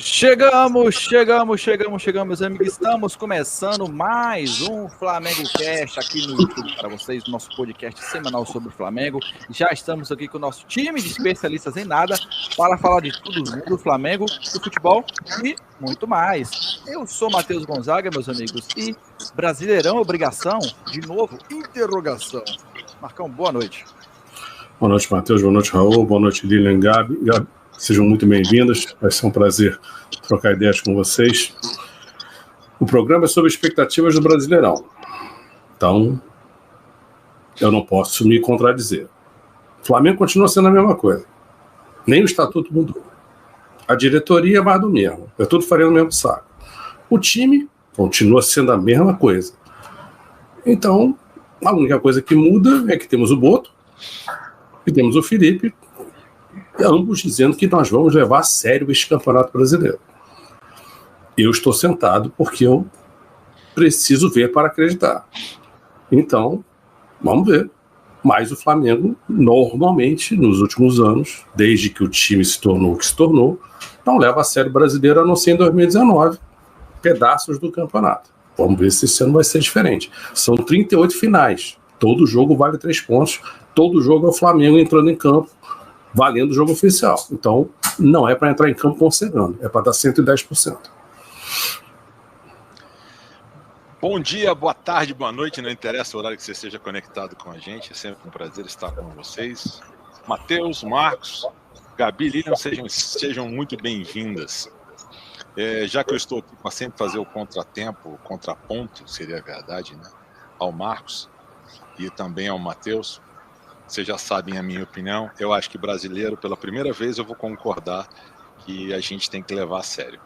Chegamos, meus amigos. Estamos começando mais um Flamengo Cast aqui no YouTube para vocês, nosso podcast semanal sobre o Flamengo. Já estamos aqui com o nosso time de especialistas em nada para falar de tudo do Flamengo, do futebol e muito mais. Eu sou Matheus Gonzaga, meus amigos, e Brasileirão obrigação? De novo, interrogação. Marcão, boa noite. Boa noite, Matheus. Boa noite, Raul. Boa noite, Lilian, Gabi. Sejam muito bem-vindos. Vai ser um prazer trocar ideias com vocês. O programa é sobre expectativas do Brasileirão. Então, eu não posso me contradizer. O Flamengo continua sendo a mesma coisa. Nem o estatuto mudou. A diretoria é mais do mesmo. É tudo farinha no mesmo saco. O time continua sendo a mesma coisa. Então, a única coisa que muda é que temos o Boto e temos o Felipe, ambos dizendo que nós vamos levar a sério este Campeonato Brasileiro. Eu estou sentado porque eu preciso ver para acreditar. Então, vamos ver. Mas o Flamengo, normalmente, nos últimos anos, desde que o time se tornou o que se tornou, não leva a sério o Brasileiro, a não ser em 2019, pedaços do campeonato. Vamos ver se esse ano vai ser diferente. São 38 finais. Todo jogo vale 3 pontos. Todo jogo é o Flamengo entrando em campo, valendo o jogo oficial. Então, não é para entrar em campo concedendo, é para dar 110%. Bom dia, boa tarde, boa noite, não interessa o horário que você esteja conectado com a gente, é sempre um prazer estar com vocês. Matheus, Marcos, Gabi, Lilian, sejam muito bem-vindas. Já que eu estou aqui para sempre fazer o contraponto, seria a verdade, né, ao Marcos e também ao Matheus, vocês já sabem a minha opinião. Eu acho que brasileiro, pela primeira vez, eu vou concordar que a gente tem que levar a sério.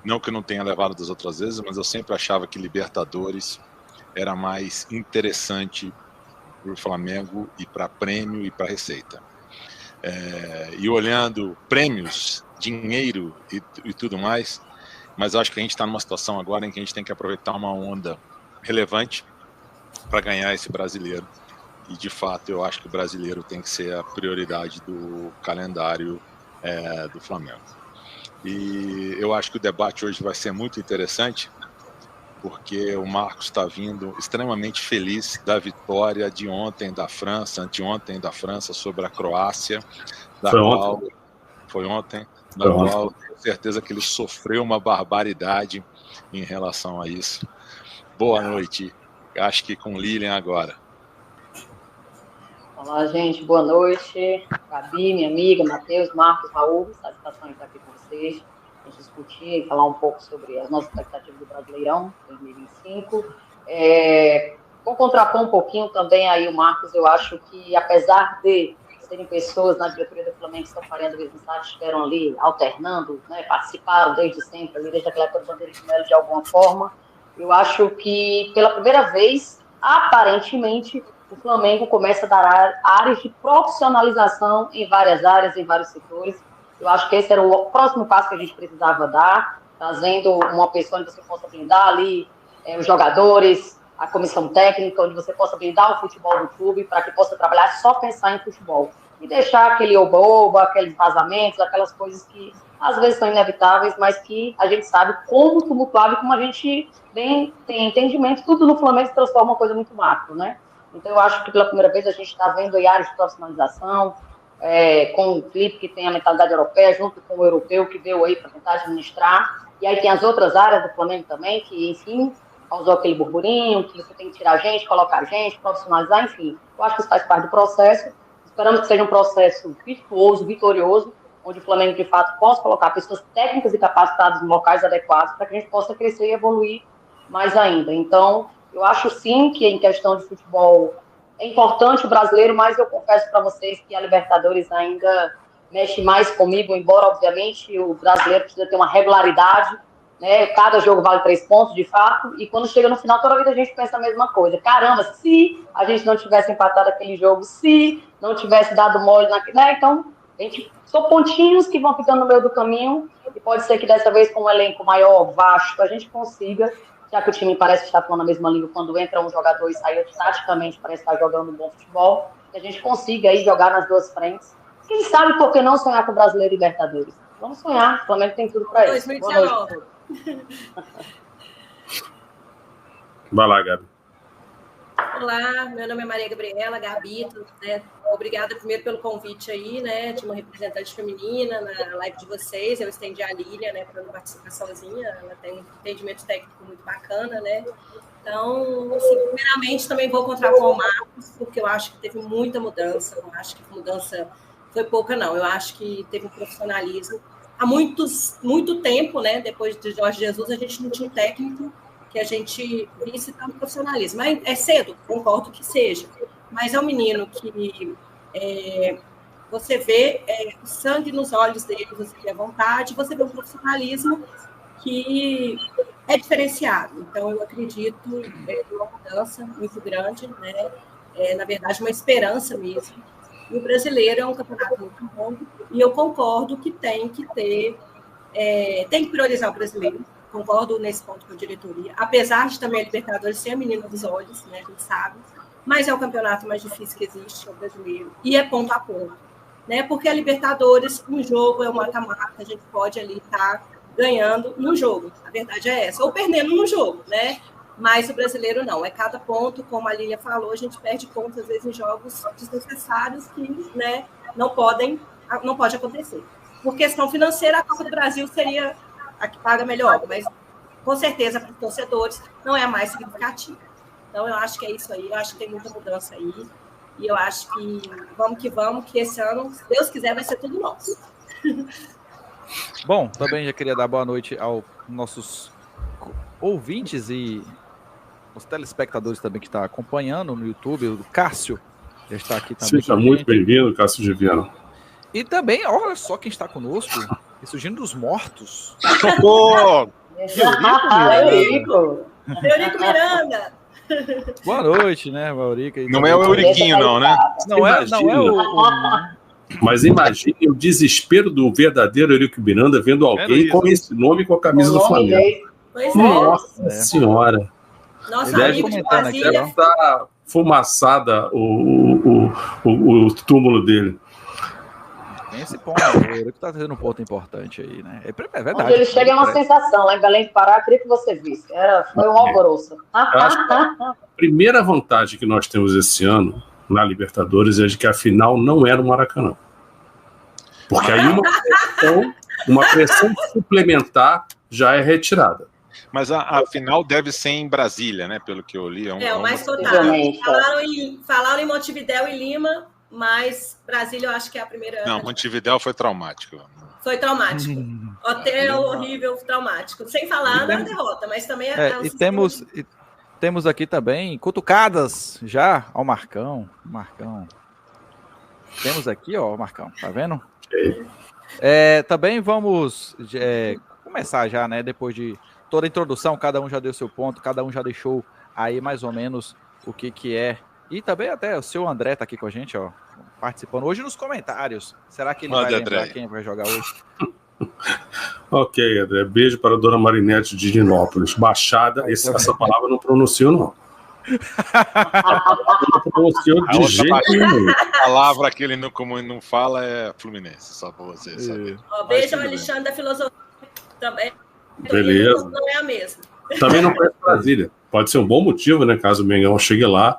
Não que eu não tenha levado das outras vezes, mas eu sempre achava que Libertadores era mais interessante para o Flamengo e para prêmio e para receita. E olhando prêmios, dinheiro e tudo mais, mas eu acho que a gente está numa situação agora em que a gente tem que aproveitar uma onda relevante para ganhar esse brasileiro. E, de fato, eu acho que o brasileiro tem que ser a prioridade do calendário do Flamengo. E eu acho que o debate hoje vai ser muito interessante, porque o Marcos está vindo extremamente feliz da vitória de ontem da França, anteontem da França, sobre a Croácia. Foi ontem, na qual tenho certeza que ele sofreu uma barbaridade em relação a isso. Boa noite. Acho que com Lilian agora. Olá, gente, boa noite. Gabi, minha amiga, Matheus, Marcos, Raul, satisfação em estar aqui com vocês. A gente discutir e falar um pouco sobre as nossas expectativas do Brasileirão 2025. Vou contrapor um pouquinho também aí o Marcos. Eu acho que, apesar de serem pessoas na diretoria do Flamengo que estão fazendo amizade, estiveram ali alternando, né, participaram desde sempre, ali, desde aquela época do Bandeira de Melo, de alguma forma, eu acho que, pela primeira vez, aparentemente, o Flamengo começa a dar áreas de profissionalização em várias áreas, em vários setores. Eu acho que esse era o próximo passo que a gente precisava dar, trazendo uma pessoa onde você possa blindar ali os jogadores, a comissão técnica, onde você possa blindar o futebol do clube para que possa trabalhar só pensar em futebol. E deixar aquele oba-oba, aqueles vazamentos, aquelas coisas que às vezes são inevitáveis, mas que a gente sabe como tumultuável, como a gente bem tem entendimento, tudo no Flamengo se transforma em uma coisa muito macro, né? Então, eu acho que pela primeira vez a gente está vendo aí áreas de profissionalização, com o Felipe, que tem a mentalidade europeia, junto com o europeu, que veio aí para tentar administrar. E aí tem as outras áreas do Flamengo também, que, enfim, causou aquele burburinho, que você tem que tirar gente, colocar gente, profissionalizar, enfim. Eu acho que isso faz parte do processo. Esperamos que seja um processo virtuoso, vitorioso, onde o Flamengo, de fato, possa colocar pessoas técnicas e capacitadas em locais adequados para que a gente possa crescer e evoluir mais ainda. Então, eu acho sim que em questão de futebol é importante o brasileiro, mas eu confesso para vocês que a Libertadores ainda mexe mais comigo, embora, obviamente, o brasileiro precisa ter uma regularidade, né? Cada jogo vale 3 pontos, de fato, e quando chega no final, toda a vida a gente pensa a mesma coisa. Caramba, se a gente não tivesse empatado aquele jogo, se não tivesse dado mole naquele... Né? Então, são pontinhos que vão ficando no meio do caminho, e pode ser que dessa vez, com um elenco maior, vasto, a gente consiga, já que o time parece estar falando a mesma língua, quando entra um jogador e sai outro, taticamente parece estar jogando um bom futebol, que a gente consiga aí jogar nas duas frentes. Quem sabe por que não sonhar com o Brasileiro e Libertadores? Vamos sonhar, o Flamengo tem tudo para isso. 2019. Vai lá, Gabi. Olá, meu nome é Maria Gabriela, Gabi, né? Obrigada primeiro pelo convite aí, né? De uma representante feminina na live de vocês. Eu estendi a Lília, né, para não participar sozinha. Ela tem um entendimento técnico muito bacana, né? Então, assim, primeiramente também vou encontrar com o Marcos, porque eu acho que teve muita mudança. Eu não acho que a mudança foi pouca, não. Eu acho que teve um profissionalismo. Há muito tempo, né? Depois de Jorge Jesus, a gente não tinha um técnico que a gente visse tanto profissionalismo. Mas é cedo, concordo que seja. Mas é um menino que você vê o sangue nos olhos dele, você vê a vontade, você vê um profissionalismo que é diferenciado. Então, eu acredito em uma mudança muito grande, né? Na verdade, uma esperança mesmo. E o brasileiro é um campeonato muito bom, e eu concordo que tem que priorizar o brasileiro. Concordo nesse ponto com a diretoria, apesar de também a Libertadores ser a menina dos olhos, né, a gente sabe, mas é o campeonato mais difícil que existe, é o brasileiro, e é ponto a ponto, né, porque a Libertadores, um jogo é um mata-mata, a gente pode ali estar ganhando no jogo, a verdade é essa, ou perdendo no jogo, né, mas o brasileiro não, é cada ponto, como a Lília falou, a gente perde pontos às vezes em jogos desnecessários que, né, não pode acontecer. Por questão financeira, a Copa do Brasil seria a que paga melhor, mas com certeza para os torcedores não é a mais significativa. Então, eu acho que é isso aí, eu acho que tem muita mudança aí, e eu acho que vamos, que esse ano, se Deus quiser, vai ser tudo nosso. Bom, também já queria dar boa noite aos nossos ouvintes e os telespectadores também que estão acompanhando no YouTube, o Cássio já está aqui também. Seja muito bem-vindo, Cássio de Viana. E também, olha só quem está conosco, ressurgindo dos mortos. Eurico Miranda. Boa noite, né, Maurica? Não é o Euriquinho, não, né? Não é o... Mas imagine o desespero do verdadeiro Eurico Miranda vendo alguém com esse nome com a camisa do Flamengo. Pois Nossa Senhora. Nosso Deve amigo de Brasília. Deve estar fumaçada o túmulo dele. Tem esse ponto, o Eurico está trazendo um ponto importante aí, né? É verdade. Onde ele chega é uma sensação, lá em Belém do Pará, queria que você visse. Foi um alvoroço. A primeira vantagem que nós temos esse ano na Libertadores é de que a final não era no Maracanã. Porque aí uma pressão suplementar já é retirada. Mas a final deve ser em Brasília, né? Pelo que eu li. O mais total. Falaram em Montevidéu e Lima, mas Brasília eu acho que é a primeira. Não, Montevidéu foi traumático. Foi traumático. Hotel horrível, traumático. Sem falar na derrota, mas também e temos aqui também cutucadas já ao Marcão. Temos aqui, ó, o Marcão, tá vendo? Também vamos começar já, né? Depois de toda a introdução, cada um já deu seu ponto, cada um já deixou aí mais ou menos o que é. E também até o seu André tá aqui com a gente, ó, participando hoje nos comentários. Será que ele vai lembrar quem vai jogar hoje? Ok, André. Beijo para a dona Marinete de Dinópolis. Baixada, essa palavra eu não pronuncio, não. Não pronunciou de jeito nenhum. A palavra que ele não fala é Fluminense, só para você saber. Beijo ao Alexandre da Filosofia também. Beleza. Não é a mesma. Também não conhece Brasília. Pode ser um bom motivo, né? Caso o Mengão chegue lá,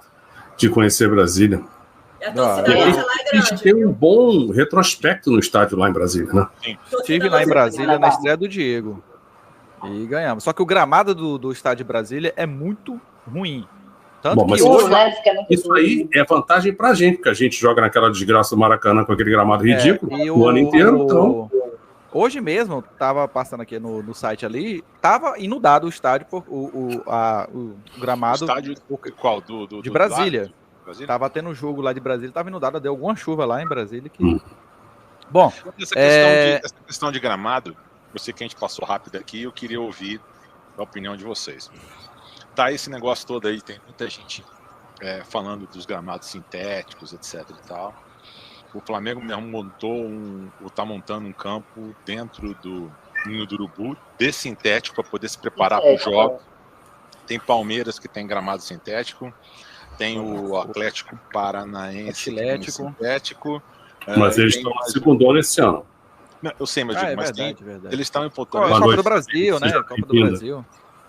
de conhecer Brasília. A torcida lá é grande. A gente tem um bom retrospecto no estádio lá em Brasília, né? Estive lá em Brasília na estreia do Diego. E ganhamos. Só que o gramado do estádio de Brasília é muito ruim. Tanto bom, que hoje... Isso aí é vantagem pra gente, porque a gente joga naquela desgraça do Maracanã com aquele gramado ridículo o ano inteiro. Então... Hoje mesmo, tava passando aqui no site ali, tava inundado o estádio, o gramado... O estádio qual? De Brasília. Tava tendo um jogo lá de Brasília, tava inundado, deu alguma chuva lá em Brasília que... Bom, essa questão de gramado, eu sei que a gente passou rápido aqui, eu queria ouvir a opinião de vocês. Tá esse negócio todo aí, tem muita gente falando dos gramados sintéticos, etc e tal. O Flamengo mesmo tá montando um campo dentro do Ninho do Urubu, de sintético, para poder se preparar para o jogo. Tem Palmeiras que tem gramado sintético, tem o Atlético Paranaense sintético. Mas eles estão na segundona esse ano. Não, eu sei, mas, verdade. Eles estão importando. Copa do Brasil, né? Copa do Brasil.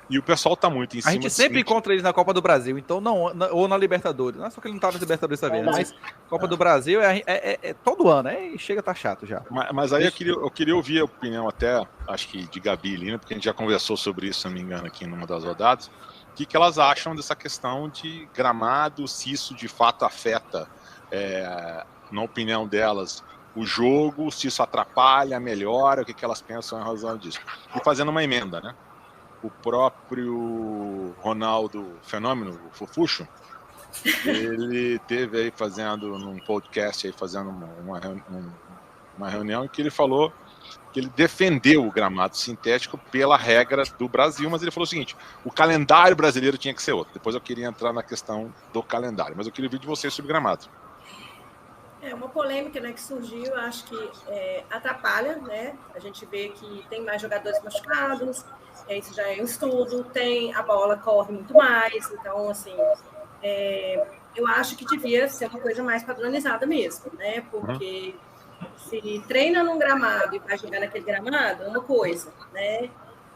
E o pessoal tá muito em cima. A gente sempre encontra eles na Copa do Brasil, então ou na Libertadores. Não é só que ele não tá na Libertadores essa vez, mas Copa do Brasil é todo ano, chega a tá chato já. Mas aí eu queria ouvir a opinião até, acho que de Gabi e Lina, porque a gente já conversou sobre isso, se não me engano, aqui numa das rodadas. O que elas acham dessa questão de gramado, se isso de fato afeta, na opinião delas, o jogo, se isso atrapalha, melhora, o que elas pensam em razão disso. E fazendo uma emenda, né? O próprio Ronaldo Fenômeno, o Fofuxo, ele teve aí fazendo num podcast, aí fazendo uma reunião em que ele falou que ele defendeu o gramado sintético pela regra do Brasil, mas ele falou o seguinte: o calendário brasileiro tinha que ser outro. Depois eu queria entrar na questão do calendário, mas eu queria ouvir de vocês sobre gramado. É uma polêmica, né, que surgiu, acho que atrapalha, né? A gente vê que tem mais jogadores machucados. Isso já é um estudo, a bola corre muito mais, então, assim, eu acho que devia ser uma coisa mais padronizada mesmo, né, porque se treina num gramado e vai jogar naquele gramado, é uma coisa, né,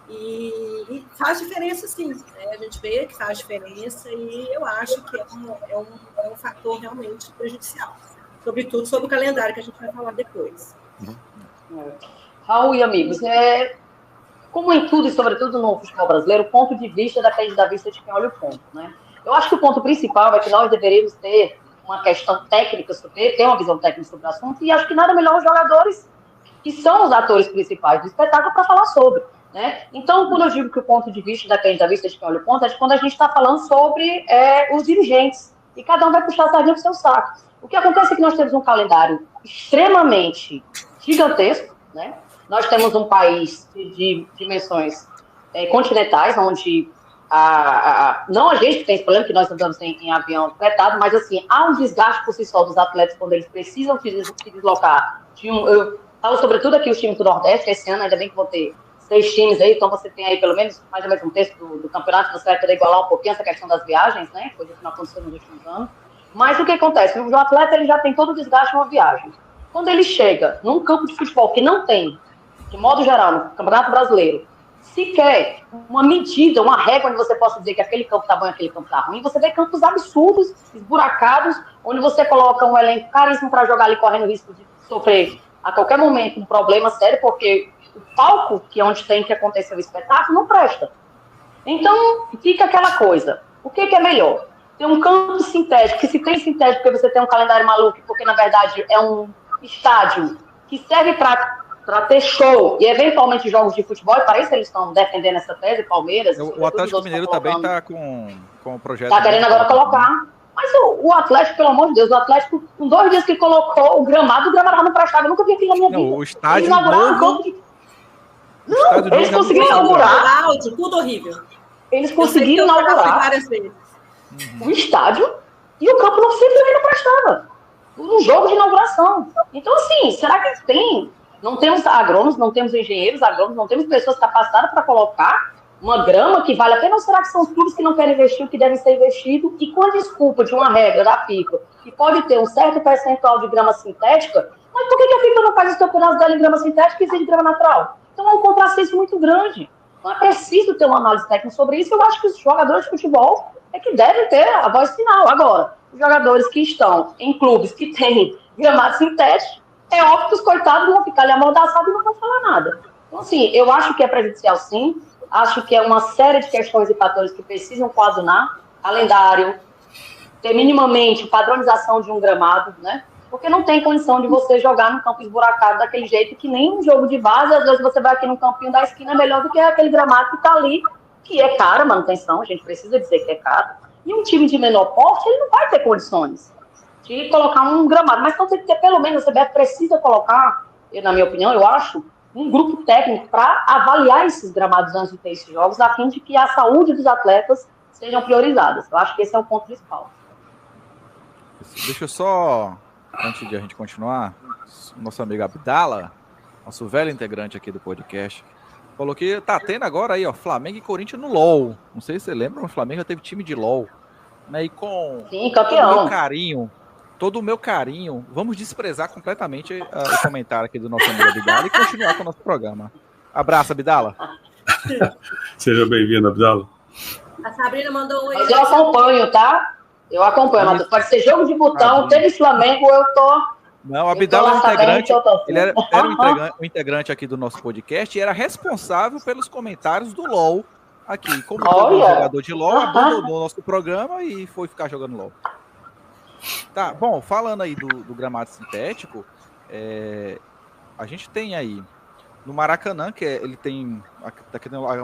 e faz diferença sim, né? A gente vê que faz diferença e eu acho que é um fator realmente prejudicial, sobretudo sobre o calendário que a gente vai falar depois. Raul e amigos, como em tudo, e sobretudo no futebol brasileiro, o ponto de vista depende da vista de quem olha o ponto, né? Eu acho que o ponto principal é que nós deveríamos ter uma questão técnica, ter uma visão técnica sobre o assunto, e acho que nada melhor os jogadores que são os atores principais do espetáculo para falar sobre, né? Então, quando eu digo que o ponto de vista depende da vista de quem olha o ponto, é de quando a gente está falando sobre os dirigentes, e cada um vai puxar a sardinha para o seu saco. O que acontece é que nós temos um calendário extremamente gigantesco, né? Nós temos um país de dimensões continentais, onde não a gente tem esse problema, que nós andamos em avião fretado, mas assim, há um desgaste por si só dos atletas quando eles precisam se deslocar. Eu falo sobretudo aqui os times do Nordeste, esse ano ainda bem que vão ter 6 times aí, então você tem aí pelo menos mais ou menos um terço do campeonato, você vai poder igualar um pouquinho essa questão das viagens, né? Coisa que não aconteceu nos últimos anos. Mas o que acontece? O atleta ele já tem todo o desgaste de uma viagem. Quando ele chega num campo de futebol que não tem, de modo geral, no Campeonato Brasileiro, sequer uma medida, uma régua onde você possa dizer que aquele campo está bom e aquele campo está ruim, você vê campos absurdos, esburacados, onde você coloca um elenco caríssimo para jogar ali, correndo risco de sofrer a qualquer momento um problema sério, porque o palco, que é onde tem que acontecer o espetáculo, não presta. Então, fica aquela coisa. O que é melhor? Ter um campo sintético, que se tem sintético porque você tem um calendário maluco, porque na verdade é um estádio que serve para ter show e eventualmente jogos de futebol, e para isso eles estão defendendo essa tese, Palmeiras. O Atlético Mineiro também está com o projeto. Está querendo agora colocar. Mas o Atlético, pelo amor de Deus, o Atlético, com 2 dias que colocou o gramado não prestava. Eu nunca vi aquilo na minha vida. O estádio novo... Eles conseguiram inaugurar. Tudo horrível. Eles conseguiram inaugurar o estádio e o campo simplesmente não prestava. No jogo de inauguração. Então, assim, será que tem... Não temos agrônomos, não temos engenheiros agrônomos, não temos pessoas capacitadas para colocar uma grama que vale a pena, ou será que são os clubes que não querem investir o que deve ser investido? E com a desculpa de uma regra da FIFA, que pode ter um certo percentual de grama sintética, mas por que a FIFA não faz os campeonatos dela em grama sintética e de grama natural? Então é um contrassenso muito grande. Não é preciso ter uma análise técnica sobre isso. Eu acho que os jogadores de futebol é que devem ter a voz final. Agora, os jogadores que estão em clubes que têm gramado sintético, é óbvio que os coitados vão ficar ali amordaçados e não vão falar nada. Então, assim, eu acho que é prejudicial, sim. Acho que é uma série de questões e fatores que precisam coadunar. Calendário, ter minimamente padronização de um gramado, né? Porque não tem condição de você jogar num campo esburacado daquele jeito que nem um jogo de base. Às vezes você vai aqui no campinho da esquina, é melhor do que aquele gramado que está ali, que é caro a manutenção, a gente precisa dizer que é caro. E um time de menor porte, ele não vai ter condições de colocar um gramado. Mas então tem que ter, pelo menos, a CBF precisa colocar, na minha opinião, eu acho, um grupo técnico para avaliar esses gramados antes de ter esses jogos, a fim de que a saúde dos atletas sejam priorizadas. Eu acho que esse é o ponto principal. Deixa eu só, antes de a gente continuar, nosso amigo Abdala, nosso velho integrante aqui do podcast, falou que tá tendo agora aí, ó, Flamengo e Corinthians no LOL. Não sei se você lembra, mas o Flamengo já teve time de LOL. Né? E com sim, campeão. Todo todo o meu carinho, vamos desprezar completamente o comentário aqui do nosso amigo Abdala e continuar com o nosso programa. Abraço, Abdala. Seja bem-vindo, Abdala. A Sabrina mandou um... Mas eu acompanho, tá? Eu acompanho, mas pode ser jogo de botão, tênis Flamengo, eu tô... Não, o Abdala é um integrante, ele era um integrante aqui do nosso podcast e era responsável pelos comentários do LOL aqui. Como todo jogador de LOL, abandonou o nosso programa e foi ficar jogando LOL. Tá, bom, falando aí do gramado sintético, a gente tem aí no Maracanã, que ele tem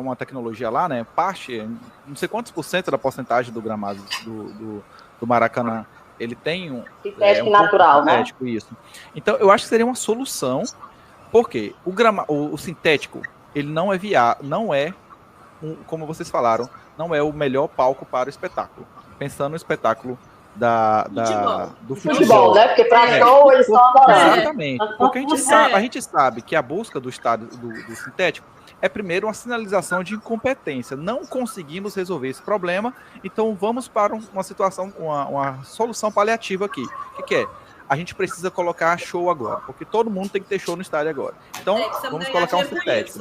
uma tecnologia lá, né? Parte, não sei quantos % da porcentagem do gramado do Maracanã, ele tem um sintético natural, sintético, né? Isso. Então, eu acho que seria uma solução, porque o sintético, ele não é como vocês falaram, não é o melhor palco para o espetáculo. Pensando no espetáculo do futebol, né? Porque para show eles estão adorando. Exatamente. Porque a gente sabe que a busca do estádio do sintético é primeiro uma sinalização de incompetência. Não conseguimos resolver esse problema, então vamos para uma situação, uma solução paliativa aqui. O que é? A gente precisa colocar show agora, porque todo mundo tem que ter show no estádio agora. Então, vamos colocar um sintético.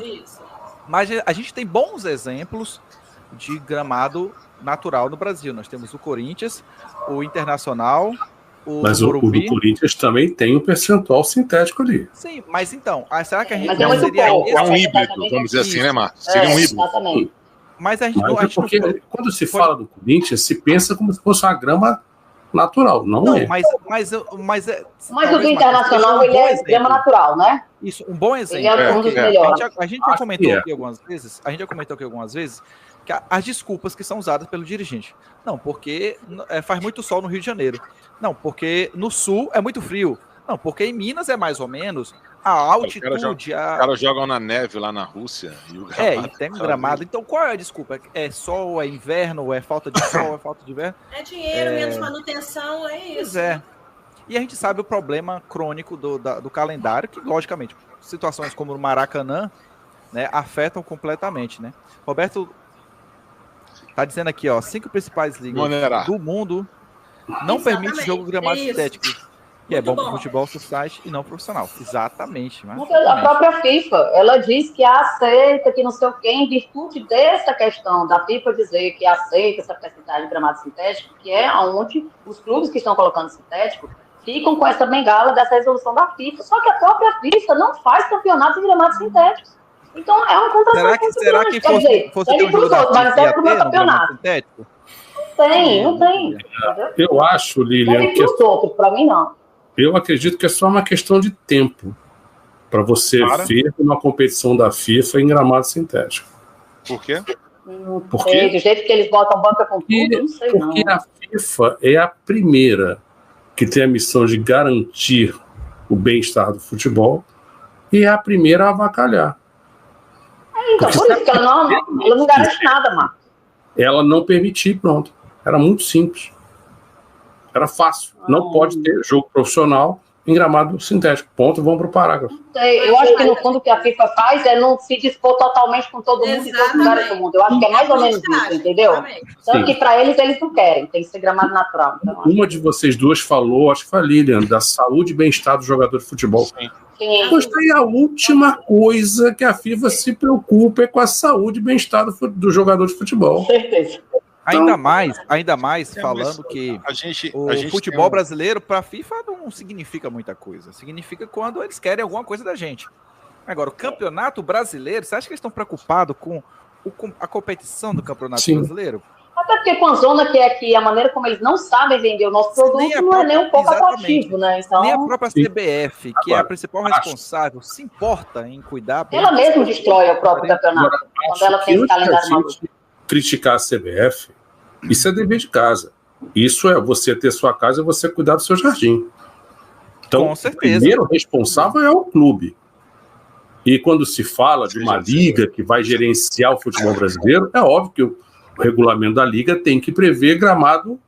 Mas a gente tem bons exemplos de gramado natural no Brasil. Nós temos o Corinthians, o Internacional, mas o do Corinthians também tem um percentual sintético ali. Sim, mas então, será que a gente não seria... É um híbrido, vamos dizer assim, né, Marcos? Seria um híbrido. Exatamente. Mas a gente porque quando se fala do Corinthians, se pensa como se fosse uma grama natural, não é. Mas o do Internacional, ele é grama natural, né? Isso, um bom exemplo. Ele é um dos melhores. A gente já comentou aqui algumas vezes, que as desculpas que são usadas pelo dirigente. Não, porque faz muito sol no Rio de Janeiro. Não, porque no Sul é muito frio. Não, porque em Minas é mais ou menos a altitude... Os caras jogam na neve lá na Rússia. E o gramado, e tem um gramado. Então, qual é a desculpa? É sol, é inverno, é falta de sol, é falta de inverno? É dinheiro, menos manutenção, é isso. Pois é. E a gente sabe o problema crônico do calendário, que, logicamente, situações como o Maracanã, né, afetam completamente, né? Roberto tá dizendo aqui, ó, 5 principais ligas do mundo não permite jogo gramado sintético. E é bom para o futebol society e não profissional. Exatamente. A própria FIFA, ela diz que aceita, que não sei o quê, em virtude dessa questão da FIFA dizer que aceita essa percentagem de gramado sintético, que é onde os clubes que estão colocando sintético ficam com essa bengala dessa resolução da FIFA. Só que a própria FIFA não faz campeonato de gramados sintéticos. Então é uma contratação. Será que fosse ter um jogo da mas é pro meu campeonato. Sintético? Não tem. Eu acho, Lilian, que para mim não. Eu acredito que é só uma questão de tempo para você ver uma competição da FIFA em gramado sintético. Por quê? Porque do jeito que eles botam banca com tudo, não sei não. Porque a FIFA é a primeira que tem a missão de garantir o bem-estar do futebol e é a primeira a avacalhar. Então, por isso que ela não garante nada, Marcos. Ela não permitir, pronto. Era muito simples. Era fácil. Não pode ter jogo profissional em gramado sintético. Ponto, vamos para o parágrafo. Eu acho que no fundo o que a FIFA faz é não se dispor totalmente com todo mundo e todos os lugares do mundo. Eu acho que é mais ou menos isso, entendeu? Tanto que para eles não querem. Tem que ser gramado natural. Então, uma de vocês duas falou, acho que foi a Lilian, da saúde e bem-estar do jogador de futebol. Sim. Gostei, a última coisa que a FIFA se preocupa é com a saúde e bem-estar do jogador de futebol. Com certeza. Ainda mais falando que o futebol brasileiro para a FIFA não significa muita coisa. Significa quando eles querem alguma coisa da gente. Agora, o campeonato brasileiro, você acha que eles estão preocupados com a competição do campeonato brasileiro? Até porque com a zona que é aqui, a maneira como eles não sabem vender o nosso produto não é nem um pouco atrativo, né? Então, nem a própria CBF, que é a principal responsável, se importa em cuidar... Ela mesma destrói o próprio campeonato, quando ela tem esse calendário maluco. Criticar a CBF, isso é dever de casa. Isso é você ter sua casa e você cuidar do seu jardim. Então, com certeza. O primeiro responsável é o clube. E quando se fala de uma liga que vai gerenciar o futebol brasileiro, é óbvio que o regulamento da liga tem que prever gramado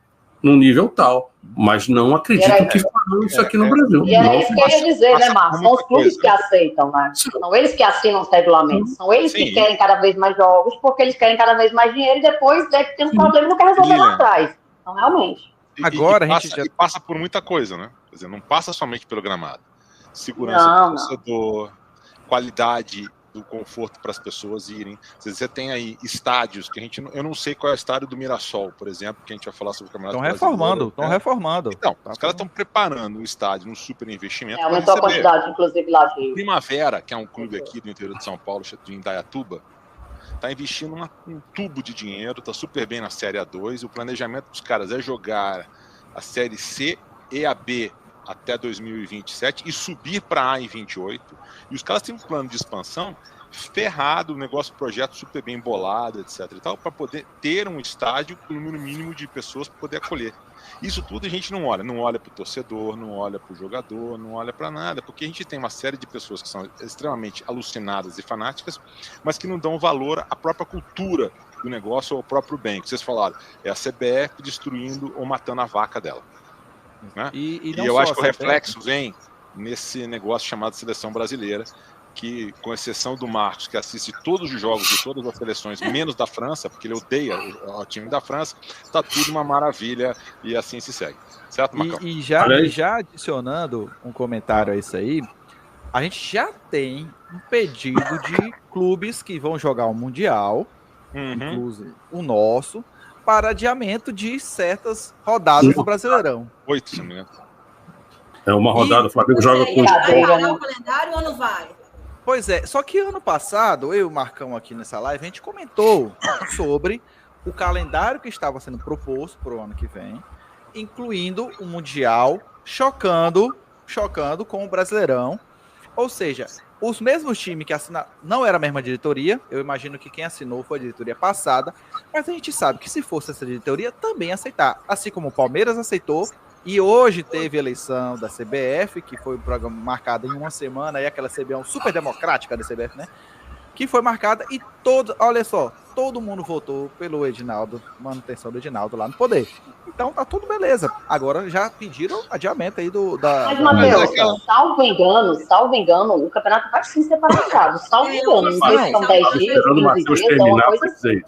num nível tal. Mas não acredito que falam isso aqui no Brasil. E é isso que eu ia dizer, né, Marcos? São os clubes que aceitam, né? São eles que assinam os regulamentos. São eles que querem cada vez mais jogos, porque eles querem cada vez mais dinheiro e depois tem um problema e não quer resolver lá atrás. Então, realmente. Agora a gente passa por muita coisa, né? Quer dizer, não passa somente pelo gramado. Segurança do torcedor, qualidade do conforto para as pessoas irem. Você tem aí estádios que eu não sei qual é o estádio do Mirassol, por exemplo, que a gente vai falar sobre o Campeonato Brasileiro. Estão reformando. Então, os caras estão preparando o estádio, um super investimento. Aumentou a quantidade, inclusive, lá de Primavera, que é um clube aqui do interior de São Paulo, de Indaiatuba, está investindo um tubo de dinheiro, está super bem na Série A2. O planejamento dos caras é jogar a Série C e a B até 2027 e subir para A em 28. E os caras têm um plano de expansão ferrado, um negócio, projeto super bem bolado, etc. e tal, para poder ter um estádio com o número mínimo de pessoas para poder acolher. Isso tudo a gente não olha para o torcedor, não olha para o jogador, não olha para nada, porque a gente tem uma série de pessoas que são extremamente alucinadas e fanáticas, mas que não dão valor à própria cultura do negócio ou ao próprio bem. Que vocês falaram, é a CBF destruindo ou matando a vaca dela. Né? E eu acho que o reflexo vem nesse negócio chamado Seleção Brasileira, que, com exceção do Marcos, que assiste todos os jogos de todas as seleções, menos da França, porque ele odeia o time da França, está tudo uma maravilha e assim se segue. Certo, Marcão? E já adicionando um comentário a isso aí, a gente já tem um pedido de clubes que vão jogar o Mundial, inclusive o nosso, para adiamento de certas rodadas do Brasileirão. 8, se não me engano. É uma rodada, o Flamengo joga com... Vai parar o calendário ou não vai? Pois é, só que ano passado, eu e o Marcão aqui nessa live, a gente comentou sobre o calendário que estava sendo proposto para o ano que vem, incluindo o Mundial, chocando com o Brasileirão. Ou seja, os mesmos times que assinaram, não era a mesma diretoria, eu imagino que quem assinou foi a diretoria passada, mas a gente sabe que se fosse essa diretoria, também ia aceitar. Assim como o Palmeiras aceitou, e hoje teve eleição da CBF, que foi um programa marcado em uma semana, e aquela CBF super democrática da CBF, né? Que foi marcada e olha só, todo mundo votou pelo Edinaldo, manutenção do Edinaldo lá no poder. Então tá tudo beleza. Agora já pediram adiamento aí Mas, Matheus, salvo engano, o campeonato vai sim ser paralisado. Salvo engano, não sei se são 10 dias, 15 dias, alguma coisa assim.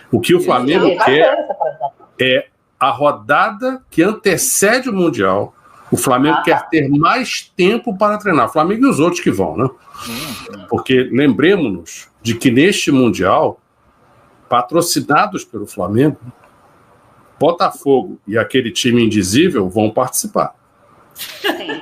O que o Flamengo quer é a rodada que antecede o Mundial. O Flamengo quer ter mais tempo para treinar. O Flamengo e os outros que vão, né? Porque lembremos-nos de que neste Mundial, patrocinados pelo Flamengo, Botafogo e aquele time indizível vão participar. Sim.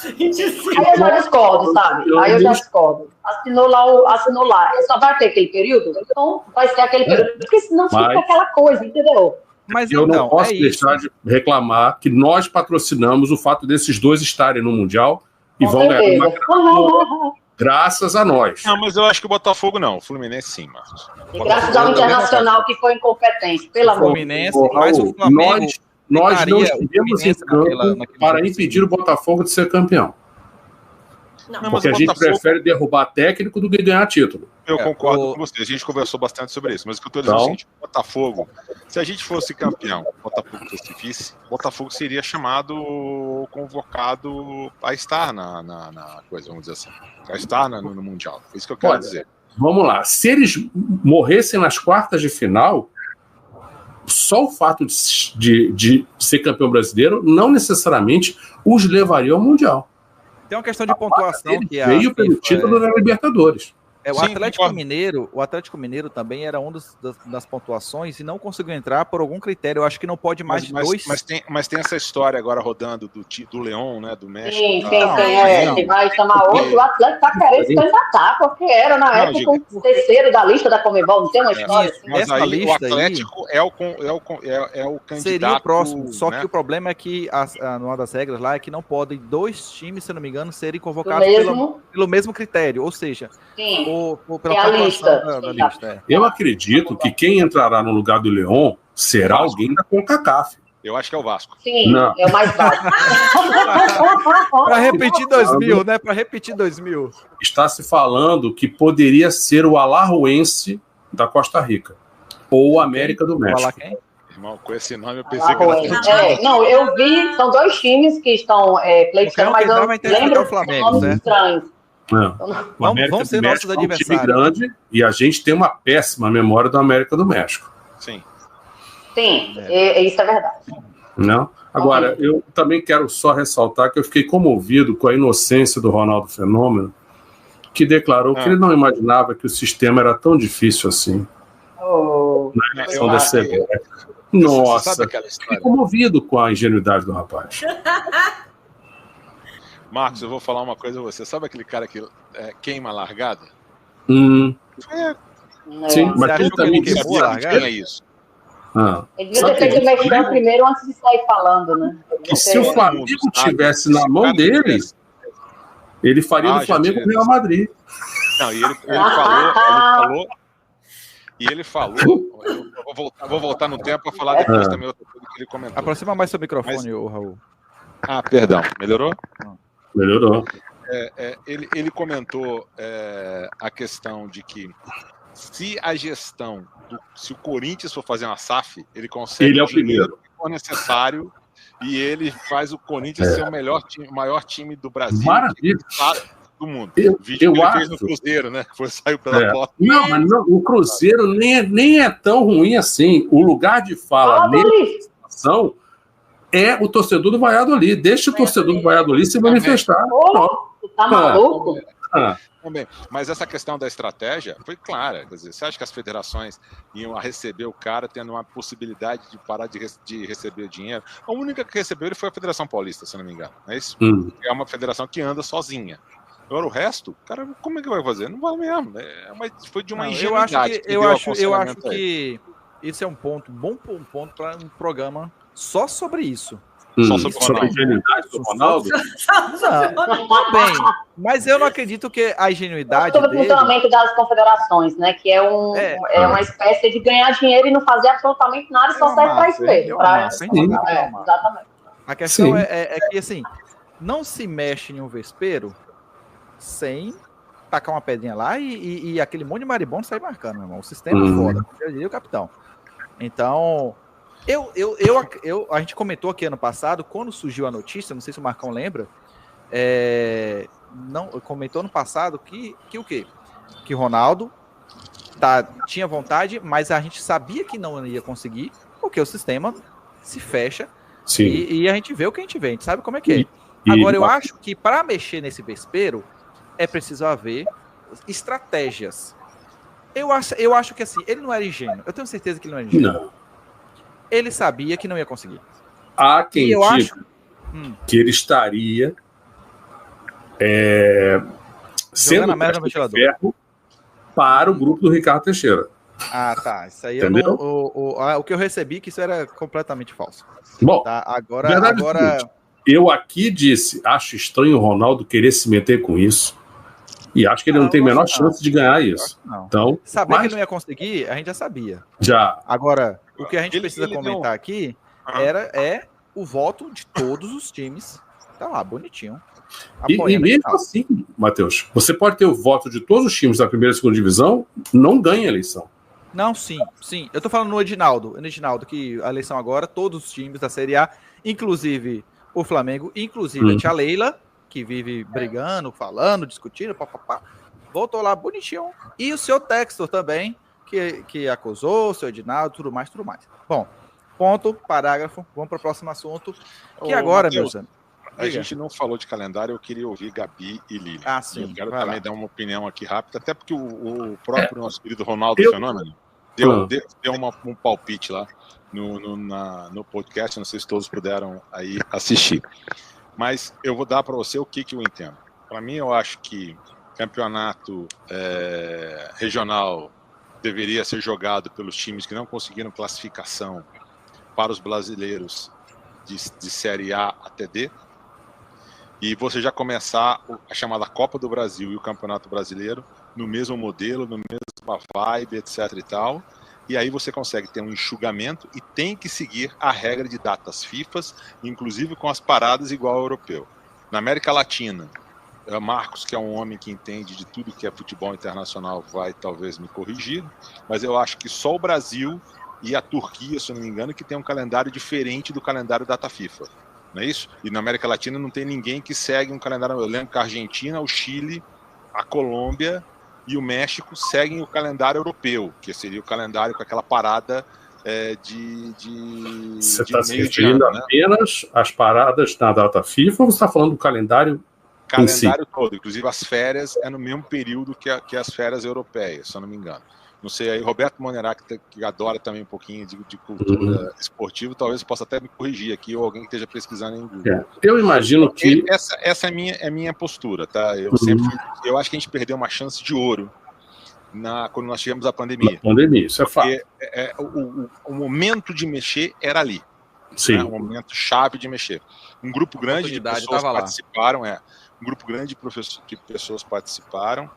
Aí eu já discordo, sabe? Aí eu já discordo. Assinou lá. Só vai ter aquele período? Então vai ser aquele período. Porque senão fica aquela coisa, entendeu? Mas eu não posso deixar de reclamar que nós patrocinamos o fato desses dois estarem no Mundial e vão ganhar uma grana graças a nós. Não, mas eu acho que o Botafogo não. O Fluminense sim, Marcos. E graças ao Internacional que foi incompetente, pelo amor de Deus. Mas o Flamengo nós não estivemos em campo para impedir o Botafogo de ser campeão. Não, porque a gente prefere derrubar técnico do que ganhar título. Eu concordo com você. A gente conversou bastante sobre isso. Mas o que eu estou dizendo é o seguinte: Botafogo, se a gente fosse campeão, Botafogo fosse vice, Botafogo seria chamado, convocado a estar na coisa, vamos dizer assim. A estar no Mundial. É isso que eu quero dizer. Vamos lá. Se eles morressem nas quartas de final, só o fato de ser campeão brasileiro não necessariamente os levaria ao Mundial. Tem uma questão de pontuação que veio pelo título da Libertadores. O Atlético Mineiro também era das pontuações e não conseguiu entrar por algum critério. Eu acho que não pode mais de dois. Mas tem essa história agora rodando do Leão, né? Do México. Sim, que vai chamar outro. O Atlético tá querendo se candidatar, porque era na época o terceiro da lista da Conmebol. Não tem uma história assim. Mas essa aí lista o Atlético é o candidato. Seria o próximo. Só que o problema é que uma das regras lá é que não podem dois times, se não me engano, serem convocados pelo mesmo critério. Ou seja, pela lista. Da lista. Eu acredito que quem entrará no lugar do Leão será alguém da CONCACAF. Eu acho que é o Vasco. Sim, não. É o mais baixo. Para repetir 2000, né? Para repetir 2000. Está se falando que poderia ser o Alajuelense da Costa Rica ou o América do México. Quem? Irmão, com esse nome eu pensei que era... Não, eu vi, são dois times que estão pleiteando, mas eu lembro o Flamengo, nomes estranhos. Vamos ser nossos adversários. É um time grande e a gente tem uma péssima memória do América do México. Sim. Sim, isso é verdade. Não? Agora, eu também quero só ressaltar que eu fiquei comovido com a inocência do Ronaldo Fenômeno, que declarou que ele não imaginava que o sistema era tão difícil assim. Na eleição da CBF. Nossa, fiquei comovido com a ingenuidade do rapaz. Marcos, eu vou falar uma coisa a você. Sabe aquele cara que queima a largada? Sim, mas ele também queimou a largada? É isso. Ele devia ter feito o mexão primeiro antes de sair falando, né? Que se o Flamengo tivesse na mão dele, ele faria do Flamengo o Real Madrid. Não, e ele falou. Eu vou voltar no tempo para falar depois também outra coisa que ele comentou. Aproxima mais seu microfone, Raul. Perdão. Melhorou? Melhorou. Ele comentou a questão de que se a gestão, se o Corinthians for fazer uma SAF, ele consegue ele é o primeiro que for necessário e ele faz o Corinthians ser o maior time do Brasil. Maravilha. Do mundo. Eu que ele acho. Fez no Cruzeiro, né? Saiu pela porta. Não, mas não, o Cruzeiro nem é tão ruim assim. O lugar de fala nessa situação é o torcedor do Valladolid. Deixa o torcedor do Valladolid se manifestar. Tu tá maluco? Também. Mas essa questão da estratégia foi clara. Quer dizer, você acha que as federações iam a receber o cara tendo uma possibilidade de parar de receber dinheiro? A única que recebeu ele foi a Federação Paulista, se não me engano. Não é isso? É uma federação que anda sozinha. Agora o resto, cara, como é que vai fazer? Não vai mesmo. Foi de uma ingenuidade. Eu acho que esse é um ponto, bom ponto para um programa só sobre isso. Só sobre a ingenuidade do Ronaldo? Tudo bem, mas eu não acredito que a ingenuidade sobre o funcionamento das confederações, né? Que é uma espécie de ganhar dinheiro e não fazer absolutamente nada, só serve para isso mesmo. Exatamente. A questão é que, assim, não se mexe em um vespeiro sem tacar uma pedrinha lá e aquele monte de maribondo sair marcando, meu irmão. O sistema é foda, eu diria o capitão. Então, a gente comentou aqui ano passado, quando surgiu a notícia, não sei se o Marcão lembra, comentou ano passado que o quê? Que Ronaldo tinha vontade, mas a gente sabia que não ia conseguir, porque o sistema se fecha. Sim. E a gente vê o que a gente vê, a gente sabe como é que é. Agora, eu acho que para mexer nesse vespeiro, é preciso haver estratégias. Eu acho que assim, ele não era ingênuo. Eu tenho certeza que ele não era ingênuo. Não. Ele sabia que não ia conseguir. Há quem diga que ele estaria sendo de ferro para o grupo do Ricardo Teixeira. Tá. Isso aí o que eu recebi que isso era completamente falso. Bom, tá? Agora eu aqui disse, acho estranho o Ronaldo querer se meter com isso. E acho que ele não tem a menor chance de ganhar isso. Então, saber que ele não ia conseguir, a gente já sabia. Já. Agora, o que a gente precisa comentar aqui é o voto de todos os times. Tá lá, bonitinho. E mesmo assim, Matheus, você pode ter o voto de todos os times da primeira e segunda divisão, não ganha a eleição. Não, sim. Eu tô falando no Edinaldo, que a eleição agora, todos os times da Série A, inclusive o Flamengo, inclusive a tia Leila, que vive brigando, falando, discutindo, papapá, voltou lá bonitinho. E o seu Textor também, que acusou, o seu Edinaldo, tudo mais. Bom, ponto, parágrafo, vamos para o próximo assunto, que agora, Mateus, meus amigos. A gente não falou de calendário, eu queria ouvir Gabi e Lilian. Sim. Eu quero também dar uma opinião aqui rápida, até porque o próprio nosso querido Ronaldo Fenômeno deu um palpite lá no podcast, não sei se todos puderam aí assistir. Mas eu vou dar para você o que eu entendo. Para mim, eu acho que campeonato regional deveria ser jogado pelos times que não conseguiram classificação para os brasileiros de Série A até D. E você já começar a chamada Copa do Brasil e o Campeonato Brasileiro no mesmo modelo, no mesma vibe, etc. e tal. E aí você consegue ter um enxugamento e tem que seguir a regra de datas FIFA, inclusive com as paradas igual ao europeu. Na América Latina, Marcos, que é um homem que entende de tudo que é futebol internacional, vai talvez me corrigir, mas eu acho que só o Brasil e a Turquia, se eu não me engano, que tem um calendário diferente do calendário data FIFA. Não é isso? E na América Latina não tem ninguém que segue um calendário. Eu lembro que a Argentina, o Chile, a Colômbia e o México seguem o calendário europeu, que seria o calendário com aquela parada Você está se referindo apenas às paradas na data FIFA ou você está falando do calendário? Calendário todo, inclusive as férias é no mesmo período que as férias europeias, se eu não me engano. Não sei, aí Roberto Monerac, que adora também um pouquinho de cultura esportiva, talvez possa até me corrigir aqui, ou alguém que esteja pesquisando em Google. Eu imagino que... Essa é a minha postura, tá? Eu acho que a gente perdeu uma chance de ouro quando nós tivemos a pandemia. Pandemia, isso é fato. O momento de mexer era ali. Sim. Né? O momento chave de mexer. Um grupo grande de pessoas participaram, um grupo grande de pessoas participaram,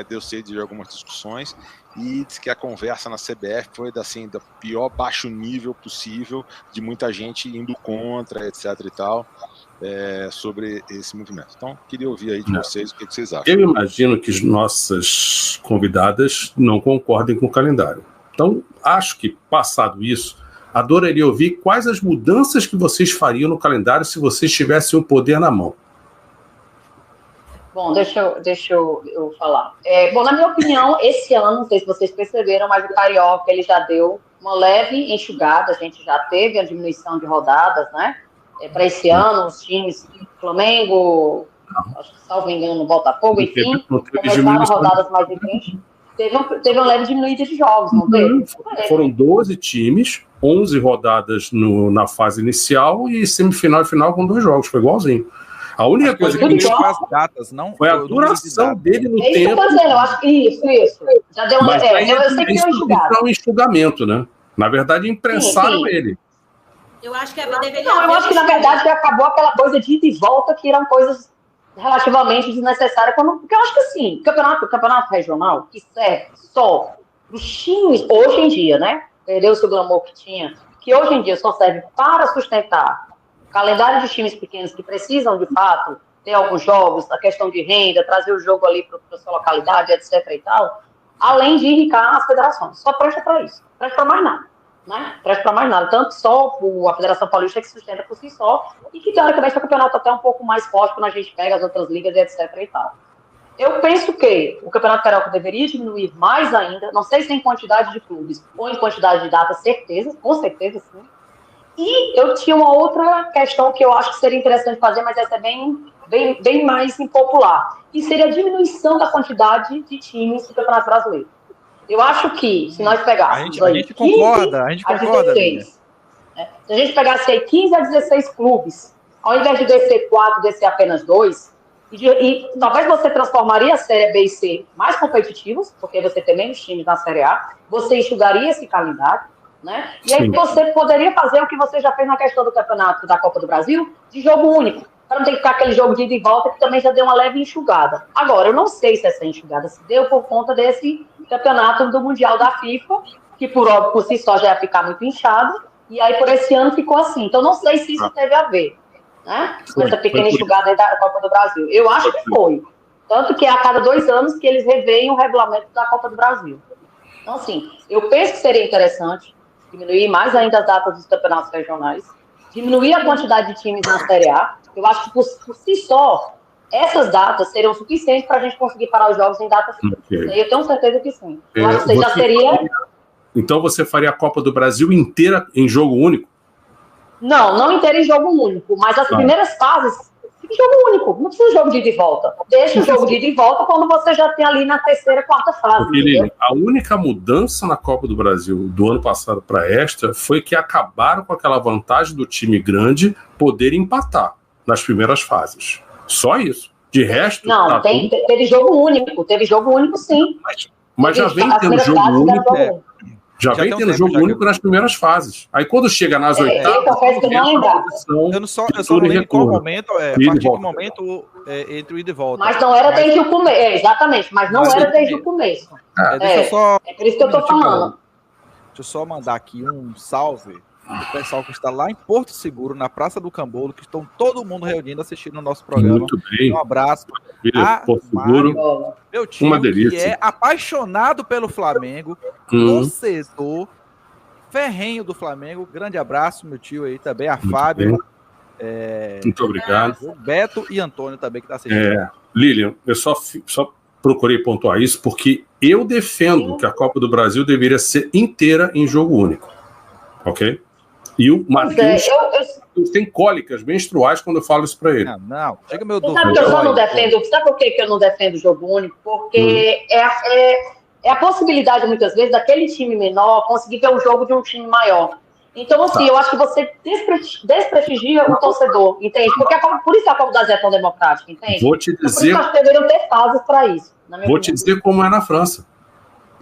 deu sede de algumas discussões, e diz que a conversa na CBF foi assim, do pior baixo nível possível, de muita gente indo contra, etc. e tal, sobre esse movimento. Então, queria ouvir aí de vocês o que vocês acham. Eu imagino que as nossas convidadas não concordem com o calendário. Então, acho que, passado isso, adoraria ouvir quais as mudanças que vocês fariam no calendário se vocês tivessem o poder na mão. Bom, deixa eu falar. Bom, na minha opinião, esse ano, não sei se vocês perceberam, mas o Carioca ele já deu uma leve enxugada, a gente já teve a diminuição de rodadas, né? Para esse ano, os times Flamengo, acho que, salvo engano, Botafogo, enfim, começaram rodadas mais de 20. Teve uma leve diminuída de jogos, não teve? Foram 12 times, 11 rodadas na fase inicial e semifinal e final com 2 jogos, foi igualzinho. A única coisa que as datas, não foi a duração dele no tempo. Isso que eu tô dizendo, eu acho que isso. Já deu uma. Eu sei que deu enxugada. Isso é um enxugamento, né? Na verdade, imprensaram ele. Eu acho que deveria. Não, eu acho que na verdade acabou aquela coisa de ida e volta, que eram coisas relativamente desnecessárias. Porque eu acho que assim, campeonato regional, que serve só para os times, hoje em dia, né? Perdeu-se o glamour que tinha, que hoje em dia só serve para sustentar calendário de times pequenos que precisam, de fato, ter alguns jogos, a questão de renda, trazer o jogo ali para a sua localidade, etc. e tal, além de enriquecer as federações. Só presta para isso. Presta para mais nada. Né? Presta para mais nada. Tanto só a Federação Paulista que sustenta por si só e que, teoricamente, é um campeonato até um pouco mais forte quando a gente pega as outras ligas, etc. e tal. Eu penso que o Campeonato Carioca deveria diminuir mais ainda, não sei se em quantidade de clubes ou em quantidade de datas, com certeza sim. E eu tinha uma outra questão que eu acho que seria interessante fazer, mas essa é bem mais impopular, que seria a diminuição da quantidade de times do Campeonato Brasileiro. Eu acho que, se nós pegássemos... A gente concorda. 16, né? Se a gente pegasse aí 15 a 16 clubes, ao invés de descer 4, descer apenas 2, e talvez você transformaria a Série B e C mais competitivos, porque você tem menos times na Série A, você enxugaria esse calendário, né? E aí você poderia fazer o que você já fez na questão do campeonato da Copa do Brasil, de jogo único, para não ter que ficar aquele jogo de ida e volta, que também já deu uma leve enxugada. Agora, eu não sei se essa enxugada se deu por conta desse campeonato do Mundial da FIFA, que por si só já ia ficar muito inchado, e aí por esse ano ficou assim. Então, não sei se isso teve a ver, né? Com essa pequena enxugada aí da Copa do Brasil. Eu acho que foi. Tanto que é a cada 2 anos que eles reveem o regulamento da Copa do Brasil. Então, assim, eu penso que seria interessante diminuir mais ainda as datas dos campeonatos regionais, diminuir a quantidade de times na Série A. Eu acho que, por si só, essas datas seriam suficientes para a gente conseguir parar os jogos em datas fixas. Eu tenho certeza que sim. Eu acho que já seria... Então você faria a Copa do Brasil inteira em jogo único? Não inteira em jogo único, mas as primeiras fases, jogo único, não precisa de jogo de ida e volta. Deixa o jogo de ida e volta quando você já tem ali na terceira, quarta fase. Porque, a única mudança na Copa do Brasil do ano passado para esta foi que acabaram com aquela vantagem do time grande poder empatar nas primeiras fases. Só isso. De resto... Não, teve jogo único sim. Mas já vem tendo jogo único. Já vem tendo jogo único nas primeiras fases. Aí quando chega nas oitavas... Eu só não lembro em qual momento, a partir do momento entre o ida e volta. Mas não era desde o começo. Exatamente, mas não era desde o começo. É por isso que eu tô falando. Deixa eu só mandar aqui um salve do pessoal que está lá em Porto Seguro, na Praça do Cambolo, que estão todo mundo reunindo, assistindo o nosso programa. Muito bem. Um abraço. Porto Seguro. Meu tio, que é apaixonado pelo Flamengo, torcedor ferrenho do Flamengo. Grande abraço, meu tio aí também, a Fábio. Muito obrigado. Beto e Antônio também, que está assistindo. Lilian, eu só procurei pontuar isso porque eu defendo que a Copa do Brasil deveria ser inteira em jogo único. ok? E o Matheus tem cólicas menstruais quando eu falo isso para ele. Não. Chega meu dor. Sabe que eu só não defendo? Sabe por que eu não defendo o jogo único? Porque é a possibilidade, muitas vezes, daquele time menor conseguir ver o jogo de um time maior. Então, assim, eu acho que você desprestigia o torcedor, entende? Porque por isso a Copa do Brasil é tão democrática, entende? Vou te dizer... Por isso que deveriam ter fases para isso. Vou te dizer como é na França,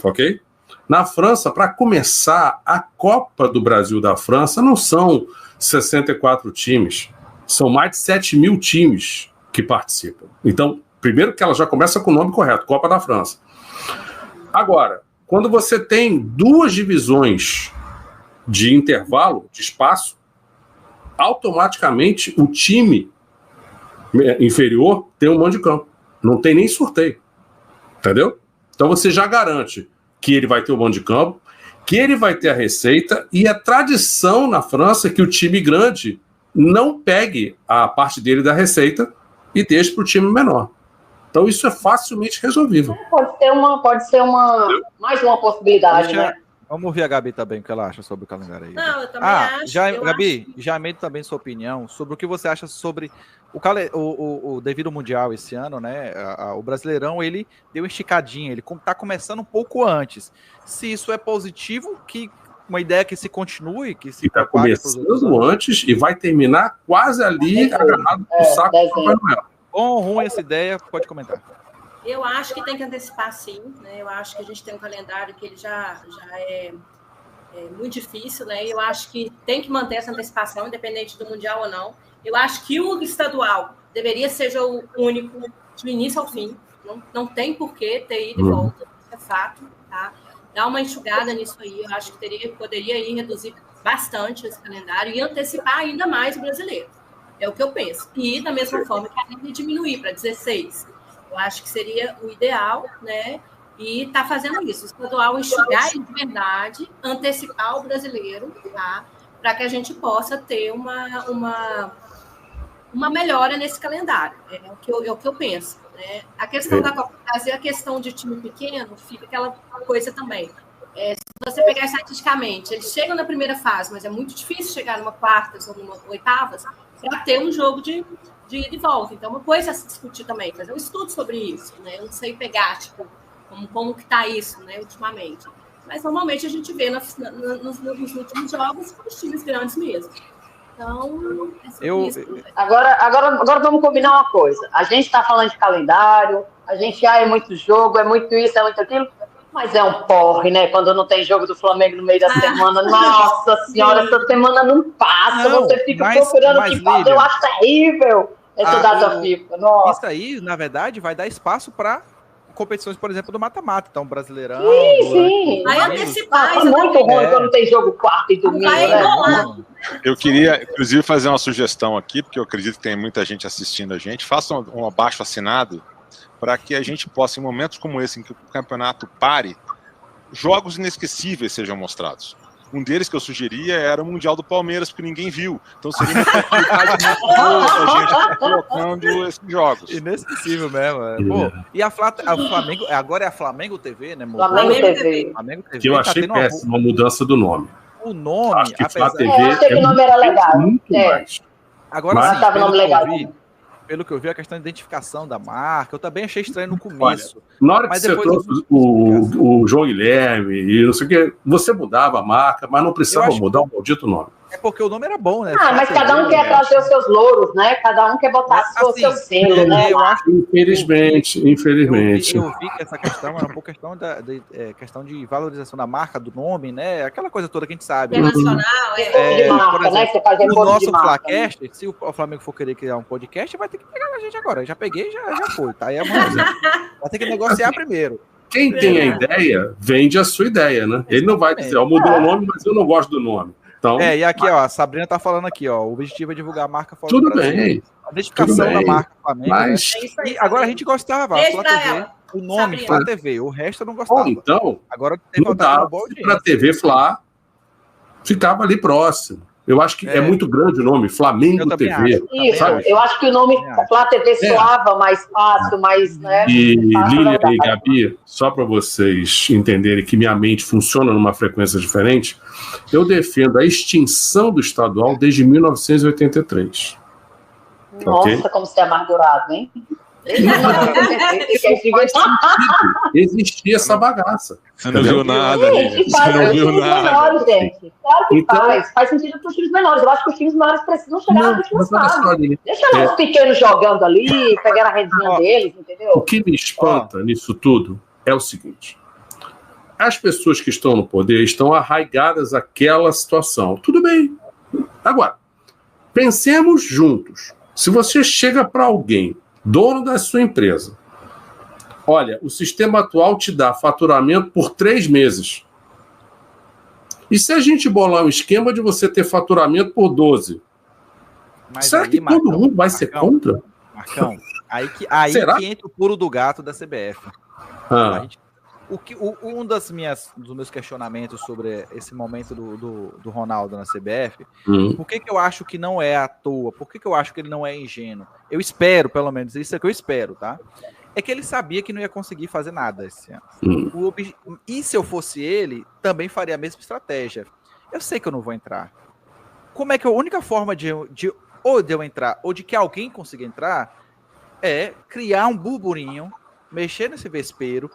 ok? Na França, para começar, a Copa do Brasil da França não são 64 times, são mais de 7 mil times que participam. Então, primeiro que ela já começa com o nome correto, Copa da França. Agora, quando você tem 2 divisões de intervalo, de espaço, automaticamente o time inferior tem um mando de campo. Não tem nem sorteio. Entendeu? Então você já garante que ele vai ter o mando de campo, que ele vai ter a receita, e a tradição na França é que o time grande não pegue a parte dele da receita e deixe para o time menor. Então isso é facilmente resolvível. Pode ser mais uma possibilidade, né? Vamos ouvir a Gabi também, o que ela acha sobre o calendário aí. Não, eu também acho. Gabi, já emendo também sua opinião sobre o que você acha sobre o devido ao Mundial esse ano, né? O Brasileirão, ele deu uma esticadinha, ele tá começando um pouco antes. Se isso é positivo, que uma ideia que se continue, que se está começando antes e vai terminar quase ali agarrado no saco do Papai Noel. Bom ou ruim essa ideia, pode comentar. Eu acho que tem que antecipar, sim, né? Eu acho que a gente tem um calendário que ele já é muito difícil, né? Eu acho que tem que manter essa antecipação, independente do Mundial ou não. Eu acho que o estadual deveria ser o único do início ao fim. Não tem por que ter ido e volta, isso é fato, tá? Dá uma enxugada nisso aí. Eu acho que poderia reduzir bastante esse calendário e antecipar ainda mais o brasileiro. É o que eu penso. E, da mesma forma, que diminuir para 16. Eu acho que seria o ideal, né? E está fazendo isso. O estadual enxugar de verdade, antecipar o brasileiro, tá? Para que a gente possa ter uma melhora nesse calendário. É o que eu penso. Né? A questão da Copa do Brasil, a questão de time pequeno, fica aquela coisa também. Se você pegar estatisticamente, eles chegam na primeira fase, mas é muito difícil chegar numa quartas ou numa oitavas para ter um jogo de ida e volta. Então, uma coisa a se discutir também, fazer um estudo sobre isso, né? Eu não sei pegar, tipo, como que está isso, né, ultimamente. Mas, normalmente, a gente vê nos últimos jogos os times grandes mesmo. Então, Agora vamos combinar uma coisa. A gente está falando de calendário, a gente é muito jogo, é muito isso, é muito aquilo, mas é um porre, né? Quando não tem jogo do Flamengo no meio da semana. Nossa senhora, essa semana não passa, você fica procurando o que fazer, eu acho terrível essa data FIFA. Nossa. Isso aí, na verdade, vai dar espaço para competições, por exemplo, do mata-mata. Então, Brasileirão. Sim. Vai antecipar. É muito ruim quando tem jogo quarta e domingo. Né? Eu queria, inclusive, fazer uma sugestão aqui, porque eu acredito que tem muita gente assistindo a gente. Faça um abaixo-assinado para que a gente possa, em momentos como esse, em que o campeonato pare, jogos inesquecíveis sejam mostrados. Um deles que eu sugeria era o Mundial do Palmeiras, porque ninguém viu. Então seria uma oportunidade muito boa a gente colocando esses jogos. Inesquecível mesmo. Pô, e a Flamengo, agora é a Flamengo TV, né? Flamengo TV. Que eu achei péssimo a mudança do nome. O nome, acho que apesar... TV eu achei que o nome era legal. Muito mais. Agora sim, pelo que eu vi, a questão de identificação da marca, eu também achei estranho no começo. Olha, na hora que você trouxe o João Guilherme e não sei o que, você mudava a marca, mas não precisava mudar o maldito nome. É porque o nome era bom, né? Mas cada um quer trazer os seus louros, né? Cada um quer botar o seu selo, né? Eu acho, infelizmente. Eu vi que essa questão era um pouco questão de valorização da marca, do nome, né? Aquela coisa toda que a gente sabe. Internacional, de marca, por exemplo, né? Você fazer o nosso Flacast, né? Se o Flamengo for querer criar um podcast, vai ter que pegar a gente agora. Eu já peguei, já foi. Tá aí amanhã. Vai ter que negociar primeiro. Quem tem a ideia, vende a sua ideia, né? Ele não vai dizer, mudou o nome, mas eu não gosto do nome. Então, e aqui, ó, a Sabrina tá falando aqui, ó, o objetivo é divulgar a marca fora tudo do Brasil. Bem. A identificação da marca Flamengo. Mas... Né? E agora a gente gostava, Flá TV, o nome Flá TV, o resto eu não gostava. Ou então, agora tem mudava para TV Flá, ficava ali próximo. Eu acho que é muito grande o nome, Flamengo TV. Isso, eu acho que o nome Flá TV soava mais fácil, mais... Né, e Lília e Gabi, só para vocês entenderem que minha mente funciona numa frequência diferente, eu defendo a extinção do estadual desde 1983. Nossa, okay? Como você é amargurado, hein? Existia essa bagaça. Você não viu nada, gente, você não viu nada. Menores, gente. Claro que então, faz sentido para os times menores. Eu acho que os times menores precisam chegar na última fase. Deixa os pequenos jogando ali, pegando a redinha deles, entendeu? O que me espanta nisso tudo é o seguinte: as pessoas que estão no poder estão arraigadas àquela situação. Tudo bem. Agora, pensemos juntos. Se você chega para alguém, dono da sua empresa, olha, o sistema atual te dá faturamento por 3 meses. E se a gente bolar um esquema de você ter faturamento por 12? Mas será que todo mundo vai ser contra? Marcão, aí que entra o pulo do gato da CBF. Um dos meus questionamentos sobre esse momento do Ronaldo na CBF, por que eu acho que não é à toa? Por que eu acho que ele não é ingênuo? Eu espero, pelo menos, isso é que eu espero, tá? É que ele sabia que não ia conseguir fazer nada esse ano. E se eu fosse ele, também faria a mesma estratégia. Eu sei que eu não vou entrar. Como é que a única forma de eu entrar, ou de que alguém consiga entrar, é criar um burburinho, mexer nesse vespeiro,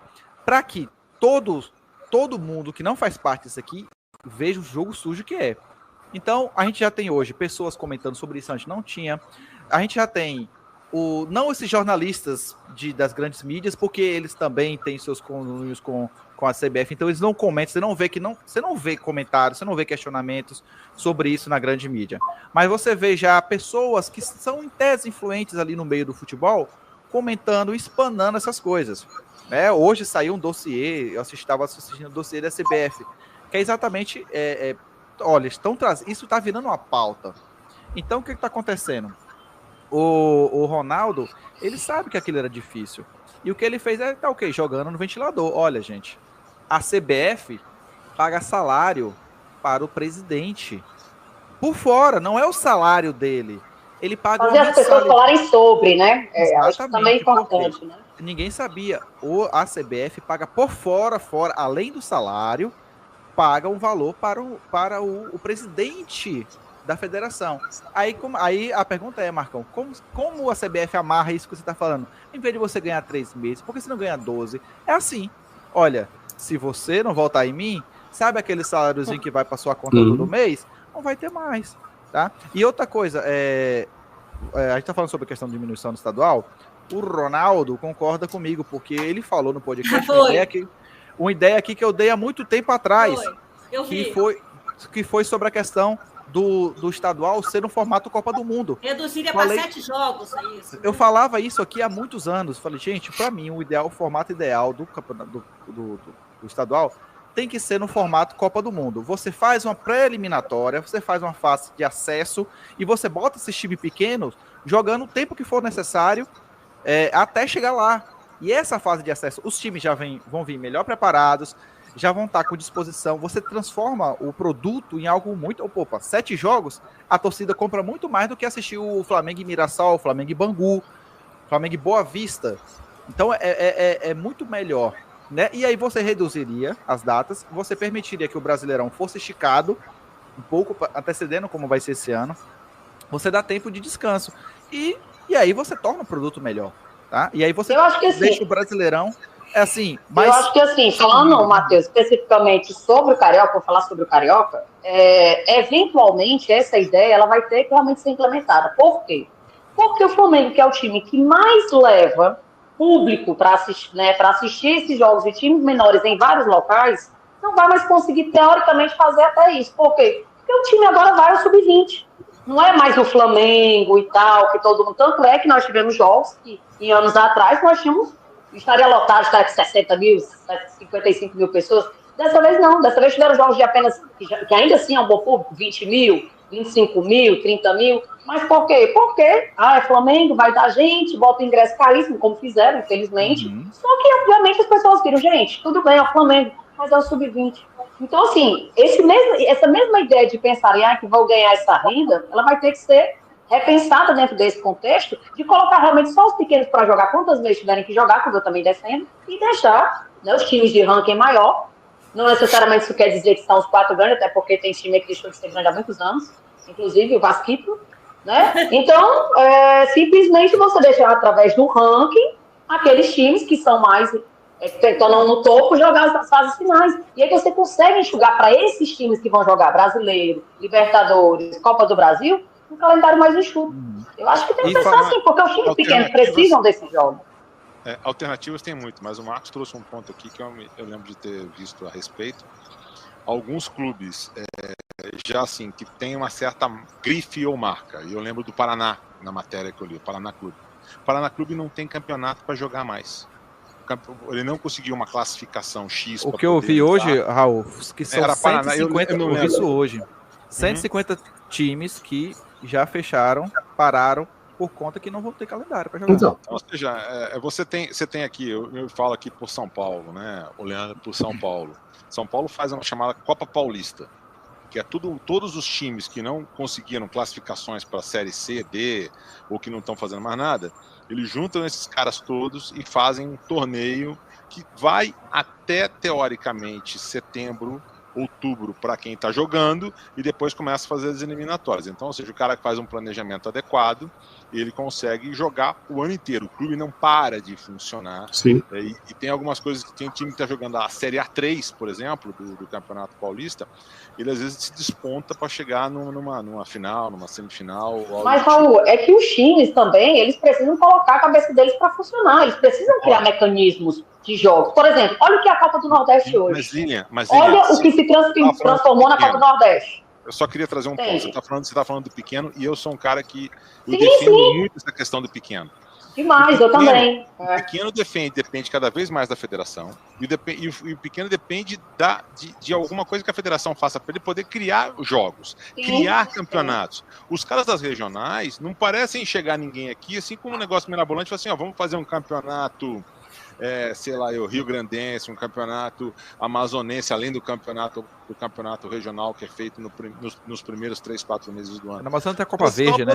para que todo mundo que não faz parte disso aqui veja o jogo sujo que é. Então, a gente já tem hoje pessoas comentando sobre isso, a gente não tinha. A gente já tem não esses jornalistas das grandes mídias, porque eles também têm seus conluios com a CBF, então eles não comentam, você não vê comentários, você não vê questionamentos sobre isso na grande mídia. Mas você vê já pessoas que são em tese influentes ali no meio do futebol, comentando, espanando essas coisas. Hoje saiu um dossiê, eu estava assistindo o dossiê da CBF, que é exatamente, olha, isso está virando uma pauta. Então, o que está acontecendo? O Ronaldo, ele sabe que aquilo era difícil. E o que ele fez jogando no ventilador. Olha, gente, a CBF paga salário para o presidente. Por fora, não é o salário dele. Ele paga fazer as pessoas falarem sobre, né? Acho que também é importante, né? Ninguém sabia. A CBF paga por fora, além do salário, paga um valor para o presidente da federação. Aí a pergunta é, Marcão, como a CBF amarra isso que você está falando? Em vez de você ganhar 3 meses, por que você não ganha 12? É assim, olha, se você não voltar em mim, sabe aquele saláriozinho que vai para sua conta todo mês? Não vai ter mais, tá? E outra coisa, a gente está falando sobre a questão de diminuição do estadual, o Ronaldo concorda comigo, porque ele falou no podcast uma ideia aqui que eu dei há muito tempo atrás, que foi sobre a questão do estadual ser no formato Copa do Mundo. Reduziria para 7 jogos, é isso. Eu falava isso aqui há muitos anos. Falei, gente, para mim, o formato ideal do estadual tem que ser no formato Copa do Mundo. Você faz uma pré-eliminatória, você faz uma fase de acesso e você bota esses times pequenos jogando o tempo que for necessário até chegar lá. E essa fase de acesso, os times já vão vir melhor preparados, já vão estar com disposição, você transforma o produto em algo muito... 7 jogos, a torcida compra muito mais do que assistir o Flamengo e Mirassol, o Flamengo e Bangu, Flamengo e Boa Vista. Então é muito melhor, né? E aí você reduziria as datas, você permitiria que o Brasileirão fosse esticado, um pouco antecedendo como vai ser esse ano, você dá tempo de descanso. E aí você torna o produto melhor, tá? E aí você deixa o Brasileirão... Eu acho que assim, falando, Matheus, especificamente sobre o Carioca, vou falar sobre o Carioca, eventualmente essa ideia ela vai ter que realmente ser implementada. Por quê? Porque o Flamengo, que é o time que mais leva público para assistir esses jogos de times menores em vários locais, não vai mais conseguir, teoricamente, fazer até isso. Por quê? Porque o time agora vai ao sub-20. Não é mais o Flamengo e tal, que todo mundo... Tanto é que nós tivemos jogos que, em anos atrás, nós tínhamos... Estaria lotado, estaria com 60 mil, 55 mil pessoas. Dessa vez não. Dessa vez tiveram jogos de apenas, que ainda assim é um bom público, 20 mil, 25 mil, 30 mil. Mas por quê? Porque é Flamengo, vai dar gente, bota o ingresso caríssimo, como fizeram, infelizmente. Só que, obviamente, as pessoas viram, gente, tudo bem, é o Flamengo, mas é o sub-20. Então, assim, essa mesma ideia de pensar em que vão ganhar essa renda, ela vai ter que ser repensada dentro desse contexto, de colocar realmente só os pequenos para jogar quantas vezes tiverem que jogar, como eu também defendo, e deixar, né, os times de ranking maior. Não necessariamente isso quer dizer que são os 4 grandes, até porque tem time que deixou de ser grande há muitos anos, inclusive o Vasquito, né? Então, simplesmente você deixar através do ranking aqueles times que são mais, estão no topo, jogar as fases finais. E aí você consegue enxugar para esses times que vão jogar Brasileiro, Libertadores, Copa do Brasil, um calendário mais enxuto. Eu acho que tem que pensar assim, porque os times pequenos precisam desses jogos. Alternativas tem muito, mas o Marcos trouxe um ponto aqui que eu lembro de ter visto a respeito. Alguns clubes já assim, que tem uma certa grife ou marca. E eu lembro do Paraná, na matéria que eu li, o Paraná Clube. O Paraná Clube não tem campeonato para jogar mais. Ele não conseguiu uma classificação X. O que eu vi hoje, Raul, que são 150, eu vi isso hoje. 150 times que já fecharam, pararam, por conta que não vão ter calendário para jogar. Então, ou seja, você tem aqui, eu falo aqui por São Paulo, né? Olhando por São Paulo. São Paulo faz uma chamada Copa Paulista, que é todos os times que não conseguiram classificações para a Série C, D, ou que não estão fazendo mais nada, eles juntam esses caras todos e fazem um torneio que vai até, teoricamente, setembro, outubro para quem está jogando, e depois começa a fazer as eliminatórias. Então, ou seja, o cara que faz um planejamento adequado, ele consegue jogar o ano inteiro. O clube não para de funcionar. Sim. E tem algumas coisas que tem um time que está jogando a Série A3, por exemplo, do Campeonato Paulista, ele às vezes se desponta para chegar numa final, numa semifinal. Mas, Raul, é que os times também, eles precisam colocar a cabeça deles para funcionar. Eles precisam criar mecanismos de jogos. Por exemplo, olha o que é a Copa do Nordeste hoje. Olha o que se transformou na Copa do Nordeste. Eu só queria trazer um ponto. Você está falando do pequeno, e eu sou um cara que defendo muito essa questão do pequeno. Demais, eu também. O pequeno depende cada vez mais da federação, e o pequeno depende de alguma coisa que a federação faça para ele poder criar jogos, criar campeonatos. Os caras das regionais não parecem chegar ninguém aqui, assim como um negócio mirabolante, assim, vamos fazer um campeonato, sei lá, o Rio Grandense, um campeonato amazonense, além do campeonato regional que é feito nos primeiros 3, 4 meses do ano. Na Amazônia tem a Copa Verde, né?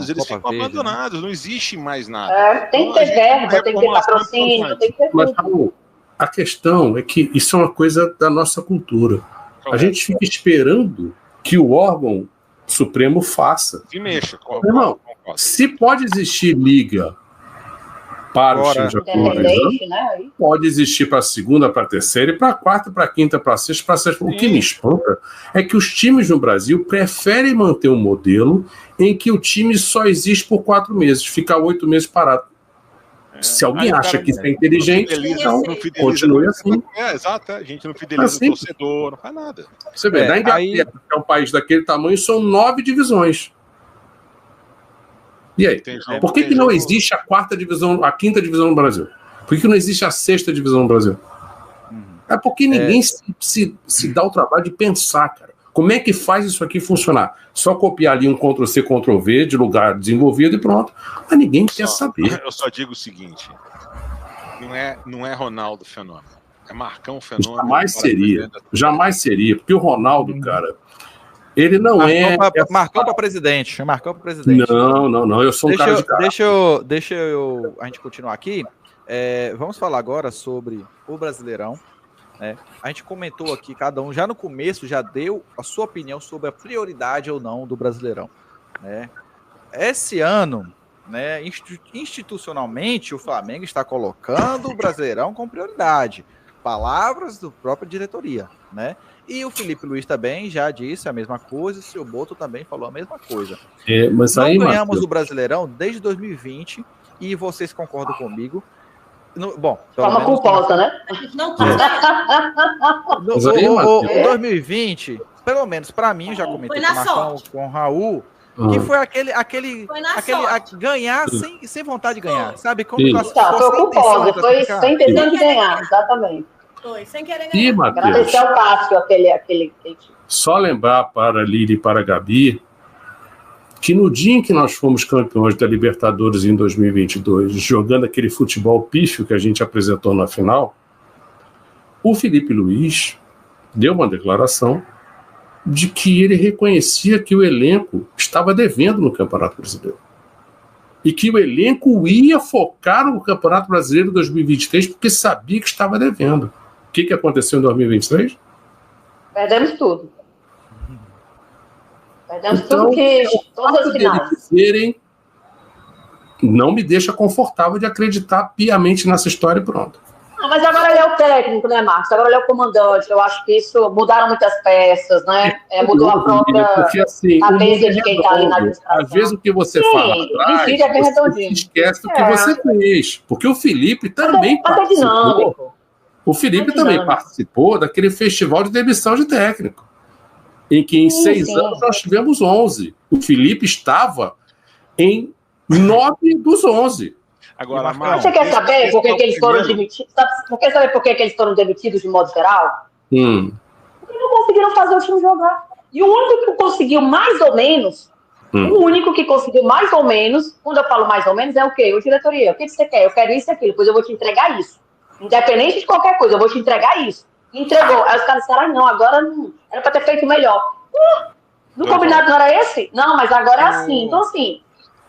Eles ficam abandonados, não existe mais nada. Tem que ter verba, tem que ter patrocínio, tem que ter tudo. Mas, a questão é que isso é uma coisa da nossa cultura. A gente fica esperando que o órgão supremo faça. Se mexa. Irmão, se pode existir liga para os times japoneses, né? Pode existir para a segunda, para a terceira, e para a quarta, para a quinta, para a sexta, para a sétima. O que me espanta é que os times no Brasil preferem manter um modelo em que o time só existe por 4 meses, ficar 8 meses parado. Se alguém acha que isso é inteligente, então continue assim. Exato, a gente não fideliza o torcedor, não faz nada. Você vê, na Inglaterra, que é um país daquele tamanho, são 9 divisões. E aí? Por que não existe a 4ª divisão, a 5ª divisão no Brasil? Por que não existe a 6ª divisão no Brasil? É porque ninguém se dá o trabalho de pensar, cara. Como é que faz isso aqui funcionar? Só copiar ali um Ctrl-C, Ctrl-V de lugar desenvolvido e pronto. Mas ninguém quer saber. Eu só digo o seguinte, não é Ronaldo fenômeno, é Marcão fenômeno. Jamais seria, porque o Ronaldo, cara, ele não Marcão para presidente. Marcão para presidente. Não. Eu sou um cara de cara. Deixa a gente continuar aqui. Vamos falar agora sobre o Brasileirão. A gente comentou aqui, cada um já no começo já deu a sua opinião sobre a prioridade ou não do Brasileirão. Esse ano, institucionalmente, o Flamengo está colocando o Brasileirão com prioridade. Palavras do próprio diretoria, E o Felipe Luiz também já disse a mesma coisa, o seu Boto também falou a mesma coisa. Mas não aí, ganhamos o Brasileirão desde 2020 e vocês concordam comigo. Forma culposa, né? Não, 2020, pelo menos para mim, já comentei com o Raul, que foi aquele ganhar sem vontade de ganhar, sabe? Como foi culposa, foi sem intenção de ganhar, exatamente. Foi, sem querer ganhar. Agradecer ao Cássio, aquele. Só lembrar para a Lili e para a Gabi que no dia em que nós fomos campeões da Libertadores em 2022, jogando aquele futebol pífio que a gente apresentou na final, o Felipe Luiz deu uma declaração de que ele reconhecia que o elenco estava devendo no Campeonato Brasileiro. E que o elenco ia focar no Campeonato Brasileiro 2023 porque sabia que estava devendo. O que aconteceu em 2023? Perdemos tudo. Perdemos tudo que todas as finais. Dizerem, não me deixa confortável de acreditar piamente nessa história e pronto. Mas agora ele é o técnico, né, Marcos? Agora ele é o comandante. Eu acho que isso mudaram muitas peças, né? Mudou a própria porque, assim, cabeça de quem está ali na administração. Às vezes o que você fala atrás, você esquece do que você fez. Porque o Felipe também participou. O Felipe também participou daquele festival de demissão de técnico, em que em 6 anos nós tivemos 11. O Felipe estava em 9 dos 11. Agora, você quer saber por que eles foram demitidos? Você quer saber por que eles foram demitidos de modo geral? Porque não conseguiram fazer o time jogar. E o único que conseguiu mais ou menos, quando eu falo mais ou menos, é o quê? O diretoria. O que você quer? Eu quero isso e aquilo, pois eu vou te entregar isso. Independente de qualquer coisa, eu vou te entregar isso. Entregou. Aí os caras disseram, não, agora não. Era para ter feito melhor. No combinado não era esse? Não, mas agora é assim. Então, assim,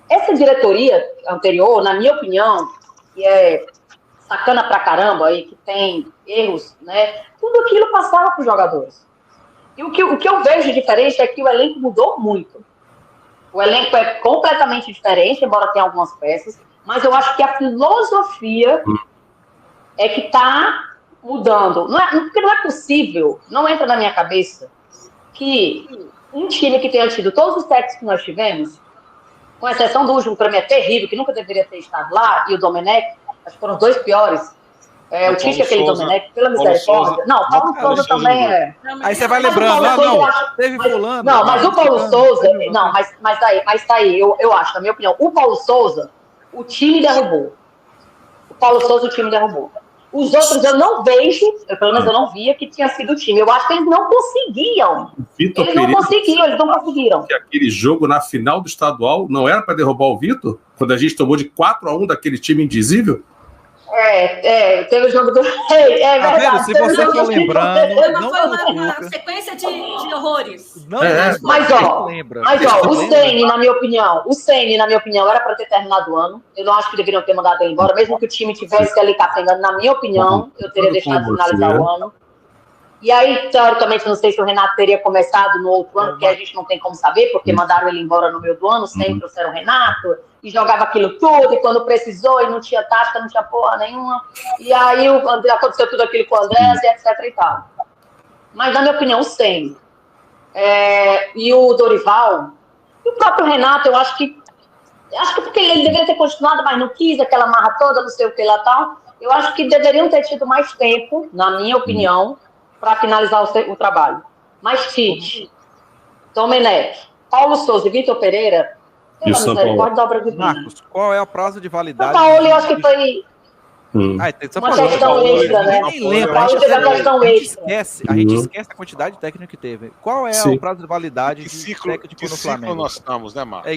essa diretoria anterior, na minha opinião, que é sacana pra caramba aí, que tem erros, né? Tudo aquilo passava para os jogadores. E o que eu vejo diferente é que o elenco mudou muito. O elenco é completamente diferente, embora tenha algumas peças, mas eu acho que a filosofia é que está mudando. Porque não é possível, não entra na minha cabeça, que um time que tenha tido todos os técnicos que nós tivemos, com exceção do último, para mim é terrível, que nunca deveria ter estado lá, e o Domenech, acho que foram os dois piores. O Tite e aquele Domenech, pela misericórdia. Não, Paulo Souza também é. Aí você vai lembrando, teve fulano. Não, mas o Paulo Souza, não, mas tá aí, eu acho, na minha opinião, o Paulo Souza, o time derrubou. O Paulo Souza, o time derrubou. Os outros eu não vejo, pelo menos eu não via que tinha sido o time. Eu acho que eles não conseguiam. Eles não conseguiram. Que aquele jogo na final do estadual não era para derrubar o Vitor? Quando a gente tomou de 4-1 daquele time indizível? Teve o jogo do Rei. É verdade. Se você for lembrando, foi uma sequência de horrores. Mas o Ceni, na minha opinião, era para ter terminado o ano. Eu não acho que deveriam ter mandado ele embora, mesmo que o time tivesse ali capengando. Na minha opinião, eu teria deixado finalizar o ano. E aí, teoricamente, não sei se o Renato teria começado no outro ano, porque a gente não tem como saber, porque mandaram ele embora no meio do ano, sempre trouxeram o Renato, e jogava aquilo tudo, e quando precisou, e não tinha tática, não tinha porra nenhuma. E aí aconteceu tudo aquilo com o André, e etc e tal. Mas, na minha opinião, o Ceni. E o Dorival, e o próprio Renato, eu acho que porque ele deveria ter continuado, mas não quis, aquela marra toda, não sei o que lá tal. Eu acho que deveriam ter tido mais tempo, na minha opinião, para finalizar o trabalho. Mas Tite, Domenech, Paulo Souza e Vitor Pereira, pela misericórdia da obra divina. Marcos, qual é o prazo de validade? O Paulo, eu acho que foi uma questão extra, né? Nem lembro. A gente esquece a quantidade de técnico que teve. Qual é o prazo de validade de técnico no Flamengo? Nós estamos, né, Marcos?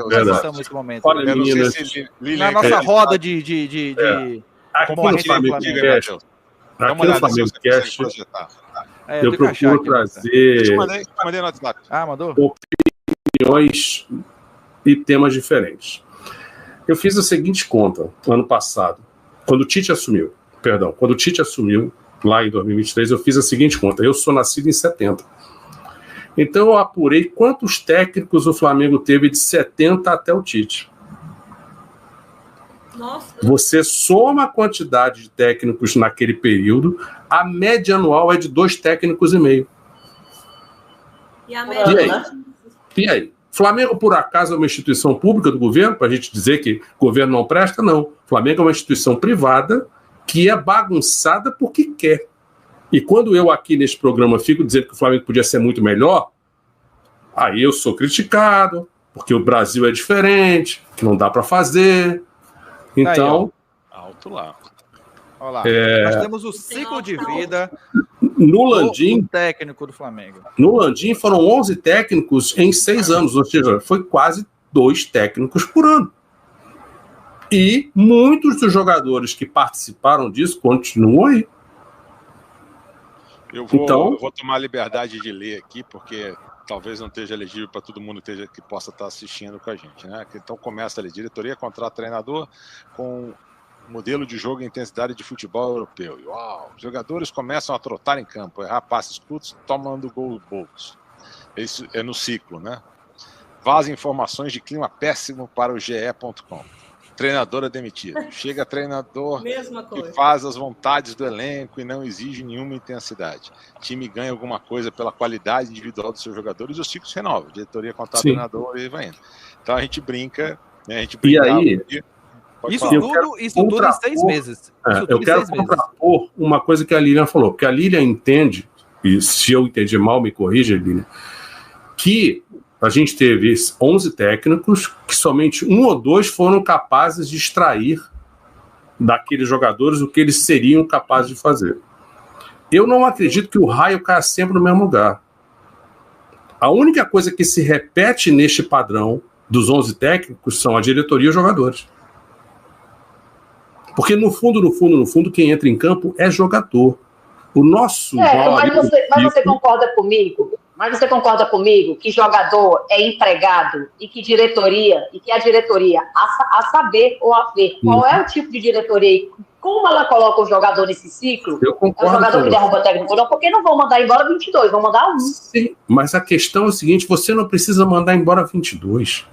Nós estamos nesse momento. Olha, na nossa roda de aqui no Flamengo Cast, eu procuro trazer mandou? opiniões e temas diferentes. Eu fiz a seguinte conta ano passado, quando o Tite assumiu, lá em 2023, eu fiz a seguinte conta. Eu sou nascido em 70. Então eu apurei quantos técnicos o Flamengo teve de 70 até o Tite. Nossa. Você soma a quantidade de técnicos naquele período, a média anual é de 2,5 técnicos. E a média? E aí? Flamengo, por acaso, é uma instituição pública do governo, para a gente dizer que o governo não presta? Não. Flamengo é uma instituição privada que é bagunçada porque quer. E quando eu aqui nesse programa fico dizendo que o Flamengo podia ser muito melhor, aí eu sou criticado, porque o Brasil é diferente, que não dá para fazer. Então... Alto lá. Olha lá. Nós temos o ciclo de vida no Landim, técnico do Flamengo. No Landim foram 11 técnicos em 6 anos, ou seja, foi quase 2 técnicos por ano. E muitos dos jogadores que participaram disso continuam aí. Eu vou tomar a liberdade de ler aqui, porque talvez não esteja elegível para todo mundo que possa estar assistindo com a gente, né? Então começa ali, diretoria contrata treinador com modelo de jogo e intensidade de futebol europeu. E, uau, os jogadores começam a trotar em campo, errar passes curtos, tomando gol bobos. Isso é no ciclo, né? Vaza informações de clima péssimo para o GE.com. Treinadora demitida. Chega treinador que faz as vontades do elenco e não exige nenhuma intensidade. Time ganha alguma coisa pela qualidade individual dos seus jogadores e o ciclo se renova. Diretoria contrata treinador e vai indo. Então a gente brinca, né? A gente brinca. E aí... Isso tudo em 6 meses. Eu quero contrapor uma coisa que a Lilian falou, porque a Lilian entende, e se eu entendi mal, me corrija, Lilian, que a gente teve 11 técnicos que somente 1 ou 2 foram capazes de extrair daqueles jogadores o que eles seriam capazes de fazer. Eu não acredito que o raio caia sempre no mesmo lugar. A única coisa que se repete neste padrão dos 11 técnicos são a diretoria e os jogadores. Porque no fundo, quem entra em campo é jogador. O nosso... Mas você concorda comigo? Mas você concorda comigo que jogador é empregado e que a diretoria, a saber ou a ver qual é o tipo de diretoria e como ela coloca o jogador nesse ciclo? Eu concordo. É o jogador que derruba o técnico, não, porque não vão mandar embora 22, vão mandar 1. Sim, mas a questão é o seguinte, você não precisa mandar embora 22.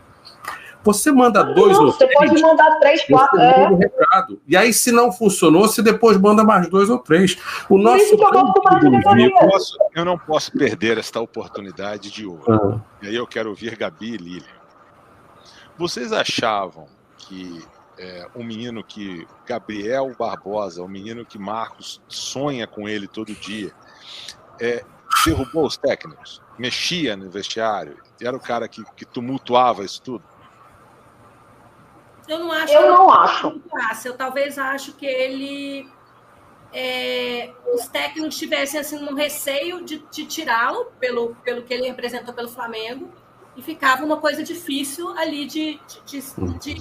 Você manda 2 ou 3. Você pode mandar 3, 4. Um recado. E aí, se não funcionou, você depois manda mais 2 ou 3. Eu não posso perder esta oportunidade de ouro. E aí eu quero ouvir Gabi e Lilian. Vocês achavam que um menino que Gabriel Barbosa, um menino que Marcos sonha com ele todo dia, derrubou os técnicos, mexia no vestiário, era o cara que tumultuava isso tudo? Eu não acho. Eu talvez acho que ele... os técnicos tivessem assim, um receio de tirá-lo pelo que ele representou pelo Flamengo e ficava uma coisa difícil ali de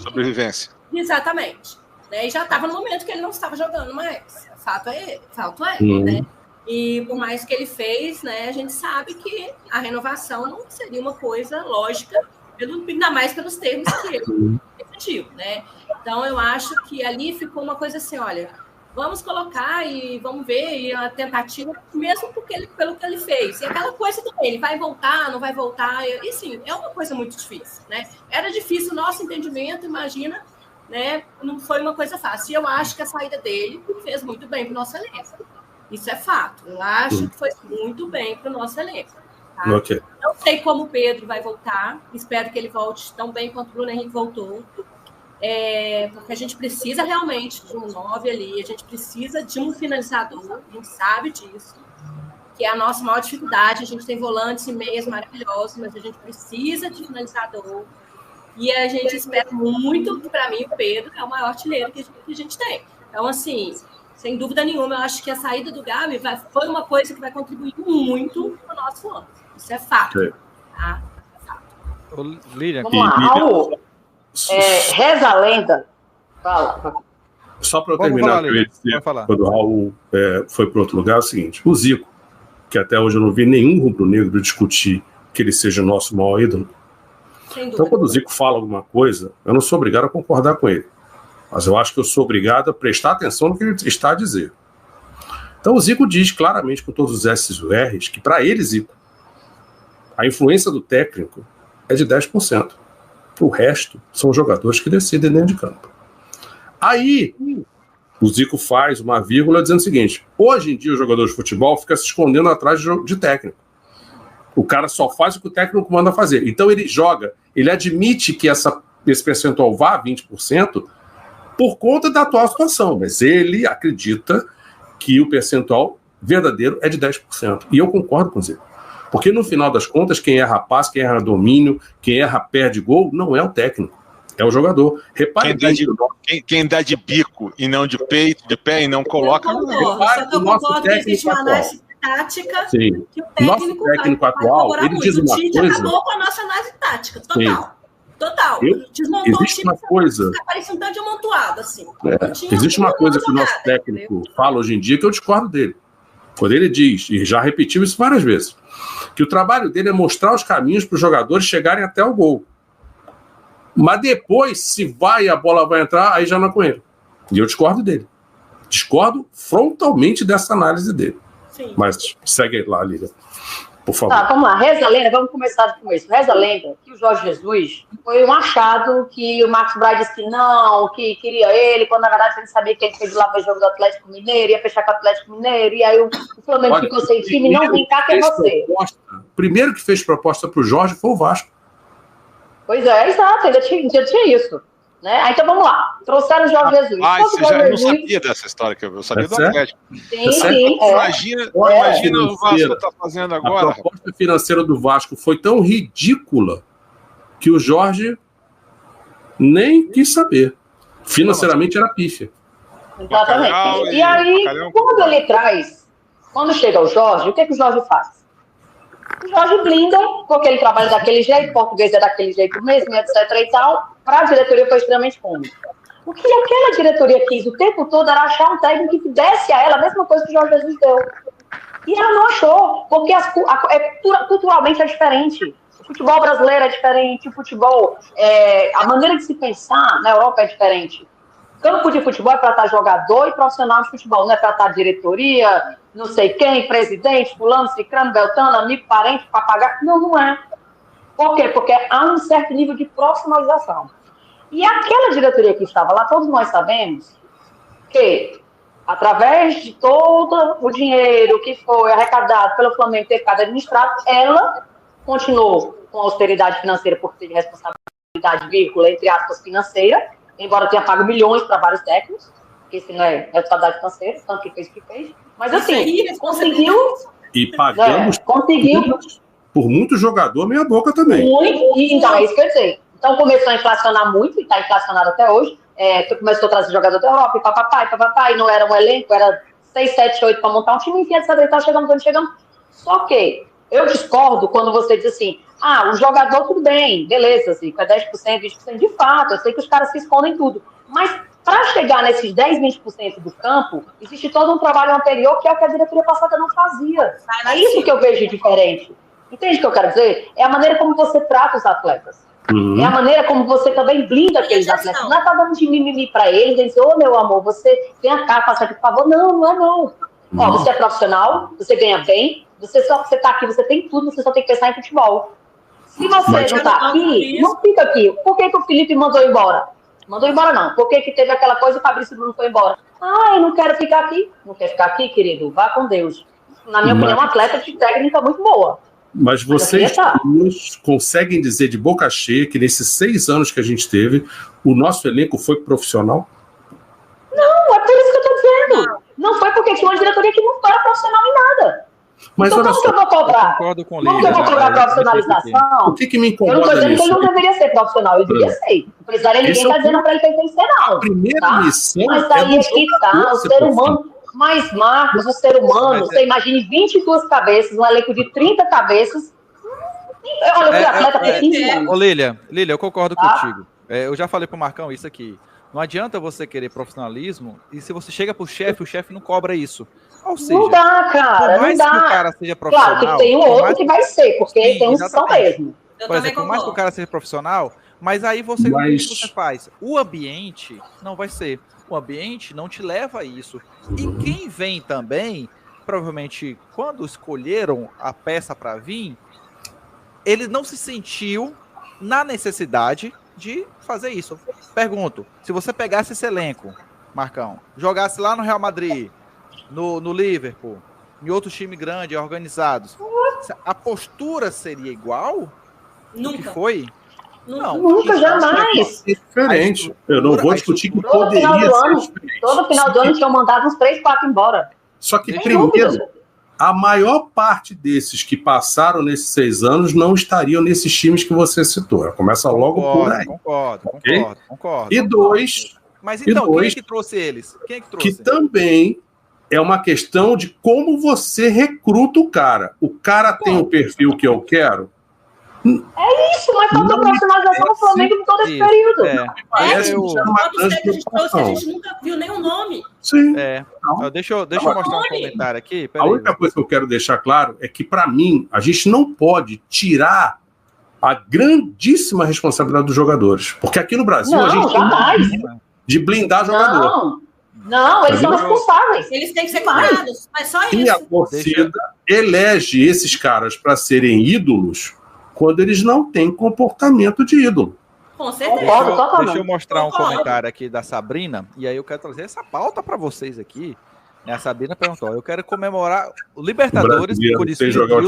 sobrevivência. Exatamente. Né? E já estava no momento que ele não estava jogando mais. Fato é, né? E por mais que ele fez, né, a gente sabe que a renovação não seria uma coisa lógica, ainda mais pelos termos que ele decidiu, né? Então eu acho que ali ficou uma coisa assim, olha, vamos colocar e vamos ver e a tentativa, mesmo pelo que ele fez. E aquela coisa também, ele vai voltar, não vai voltar, e sim, é uma coisa muito difícil, né? Era difícil o nosso entendimento, imagina, né? Não foi uma coisa fácil. E eu acho que a saída dele fez muito bem para o nosso elenco. Isso é fato. Eu acho que foi muito bem para o nosso elenco. Tá? Okay. Não sei como o Pedro vai voltar. Espero que ele volte tão bem quanto o Bruno Henrique voltou. Porque a gente precisa realmente de um 9 ali. A gente precisa de um finalizador. A gente sabe disso. Que é a nossa maior dificuldade. A gente tem volantes e meias maravilhosos, mas a gente precisa de finalizador. E a gente espera muito, que para mim o Pedro é o maior artilheiro que a gente tem. Então, assim... Sem dúvida nenhuma, eu acho que a saída do Gabi foi uma coisa que vai contribuir muito para o nosso ano. Isso é fato. Tá? É fato. Lilian, vamos lá, Raul. Reza a lenda. Fala. Só para eu terminar, quando o Raul foi para outro lugar, é o seguinte: o Zico, que até hoje eu não vi nenhum rubro-negro discutir que ele seja o nosso maior ídolo. Então, quando o Zico fala alguma coisa, eu não sou obrigado a concordar com ele. Mas eu acho que eu sou obrigado a prestar atenção no que ele está a dizer. Então o Zico diz claramente, com todos os S's e os R's, que para ele, Zico, a influência do técnico é de 10%. O resto são os jogadores que decidem dentro de campo. Aí o Zico faz uma vírgula dizendo o seguinte: hoje em dia o jogador de futebol fica se escondendo atrás de técnico. O cara só faz o que o técnico manda fazer. Então ele joga, ele admite que esse percentual vá a 20%, por conta da atual situação, mas ele acredita que o percentual verdadeiro é de 10%. E eu concordo com ele. Porque no final das contas, quem erra passe, quem erra domínio, quem erra perde gol, não é o técnico, é o jogador. Repare quem dá de bico e não de peito, de pé e não coloca... Eu concordo que existe uma análise tática. Sim. Que o nosso técnico atual, ele diz uma coisa... acabou com a nossa análise tática, total. Sim. Total. Desmontou existe uma coisa. Parecia um tanto de amontoado, assim. Existe uma coisa que o nosso técnico fala hoje em dia que eu discordo dele. Quando ele diz, e já repetiu isso várias vezes, que o trabalho dele é mostrar os caminhos para os jogadores chegarem até o gol. Mas depois, se vai a bola vai entrar, aí já não é com ele. E eu discordo dele. Discordo frontalmente dessa análise dele. Sim. Mas segue lá, Lília. Por favor. Tá, vamos lá. Reza a lenda, vamos começar do começo. Reza a lenda que o Jorge Jesus foi um achado que o Marcos Braz disse que não, que queria ele, quando na verdade ele sabia que ele fez lá para o jogo do Atlético Mineiro, ia fechar com o Atlético Mineiro, e aí o Flamengo ficou sem time, não vem cá que é você. O primeiro que fez proposta para o Jorge foi o Vasco. Pois é, exato, ainda tinha isso. Né? Então vamos lá, trouxeram o Jorge Jesus. Você já não sabia dessa história, que eu sabia do Atlético. Sim. Imagina o Vasco está fazendo agora. A proposta financeira do Vasco foi tão ridícula que o Jorge nem quis saber. Financeiramente era pífia. Exatamente. E aí, quando ele traz, quando chega o Jorge, o que o Jorge faz? O Jorge blinda, porque ele trabalha daquele jeito, português é daquele jeito mesmo, etc e tal. Para a diretoria foi extremamente cômodo. O que aquela diretoria quis o tempo todo era achar um técnico que desse a ela a mesma coisa que o Jorge Jesus deu. E ela não achou, porque culturalmente é diferente. O futebol brasileiro é diferente, o futebol, a maneira de se pensar na Europa é diferente. Campo de futebol é para estar jogador e profissional de futebol, não é para estar diretoria, não sei quem, presidente, fulano, cicrano, beltano, amigo, parente, papagaio. Não é. Por quê? Porque há um certo nível de profissionalização. E aquela diretoria que estava lá, todos nós sabemos que, através de todo o dinheiro que foi arrecadado pelo Flamengo ter ficado administrado, ela continuou com a austeridade financeira por ter responsabilidade, vírgula, entre aspas, financeira, embora tenha pago milhões para vários técnicos, porque isso não é responsabilidade financeira, tanto que fez o que fez. Mas assim, conseguiu... E pagamos por muito jogador meia boca também. Muito, então é isso que eu ia dizer. Então começou a inflacionar muito, e está inflacionado até hoje. Começou a trazer jogador da Europa, e papai, não era um elenco, era 6, 7, 8 para montar um time, enfim, etc. E tal, chegando. Só que eu discordo quando você diz assim, o jogador tudo bem, beleza, assim, é 10%, 20%, de fato, eu sei que os caras se escondem tudo. Mas para chegar nesses 10, 20% do campo, existe todo um trabalho anterior que é o que a diretoria passada não fazia. É isso que eu vejo diferente. Entende o que eu quero dizer? É a maneira como você trata os atletas. É a maneira como você também blinda aqueles atletas. Não é tá dando de mimimi para eles, e dizer, meu amor, você vem cá, faça aqui, por favor. Não. Ó, você é profissional, você ganha bem, você tá aqui, você tem tudo, você só tem que pensar em futebol. Se você não tá aqui, não fica aqui. Por que o Felipe mandou embora? Mandou embora não. Por que teve aquela coisa e o Fabrício Bruno foi embora? Eu não quero ficar aqui. Não quer ficar aqui, querido? Vá com Deus. Na minha opinião, um atleta de técnica muito boa. Mas vocês conseguem dizer de boca cheia que nesses 6 anos que a gente teve, o nosso elenco foi profissional? Não, é por isso que eu estou dizendo. Não foi porque tinha uma diretoria que não era profissional em nada. Mas então, como que eu vou cobrar? Como que eu vou cobrar profissionalização? O que me incomoda eu não estou dizendo nisso? que ele não deveria ser profissional, ele deveria ser. Não precisaria ninguém estar dizendo para ele que ele tem que ser, não. A primeira missão mas daí aqui está, o ser humano... Mas, Marcos, o ser humano, você imagine 22 cabeças, um elenco de 30 cabeças. Olha, o atleta tem 15 anos. Ô, Lília, eu concordo contigo. Eu já falei pro Marcão isso aqui. Não adianta você querer profissionalismo e se você chega pro chefe, o chefe não cobra isso. Ou seja, não dá, cara, por mais não dá. que o cara seja profissional... Claro que tem um outro que vai ser, porque tem uns que são mesmo. Por exemplo, por mais que o cara seja profissional, mas aí o que você faz? O ambiente não vai ser. O ambiente não te leva a isso. E quem vem também, provavelmente, quando escolheram a peça para vir, ele não se sentiu na necessidade de fazer isso. Pergunto, se você pegasse esse elenco, Marcão, jogasse lá no Real Madrid, no Liverpool, em outro time grande, organizados, a postura seria igual? Nunca. Que foi? Não, nunca, jamais. É diferente. Eu não vou discutir que poderia ser diferente. Todo final do ano tinham mandado uns 3, 4 embora. Só que, primeiro, a maior parte desses que passaram nesses 6 anos não estariam nesses times que você citou. Começa logo por aí. Concordo. E dois... Mas então, quem é que trouxe eles? Quem é que trouxe? Que também é uma questão de como você recruta o cara. O cara tem o perfil que eu quero? É isso, mas faltou profissionalização do Flamengo em todo esse período. Parece que a gente trouxe, a gente nunca viu nenhum nome. Sim. Deixa eu mostrar um comentário aqui. A única coisa que eu quero deixar claro é que, para mim, a gente não pode tirar a grandíssima responsabilidade dos jogadores. Porque aqui no Brasil a gente jamais. tem de blindar jogador. Não, eles são responsáveis. Eles têm que ser cobrados, mas só E isso. a torcida elege esses caras para serem ídolos quando eles não têm comportamento de ídolo. Com certeza. Deixa eu mostrar um comentário aqui da Sabrina, e aí eu quero trazer essa pauta para vocês aqui. A Sabrina perguntou: eu quero comemorar o Libertadores no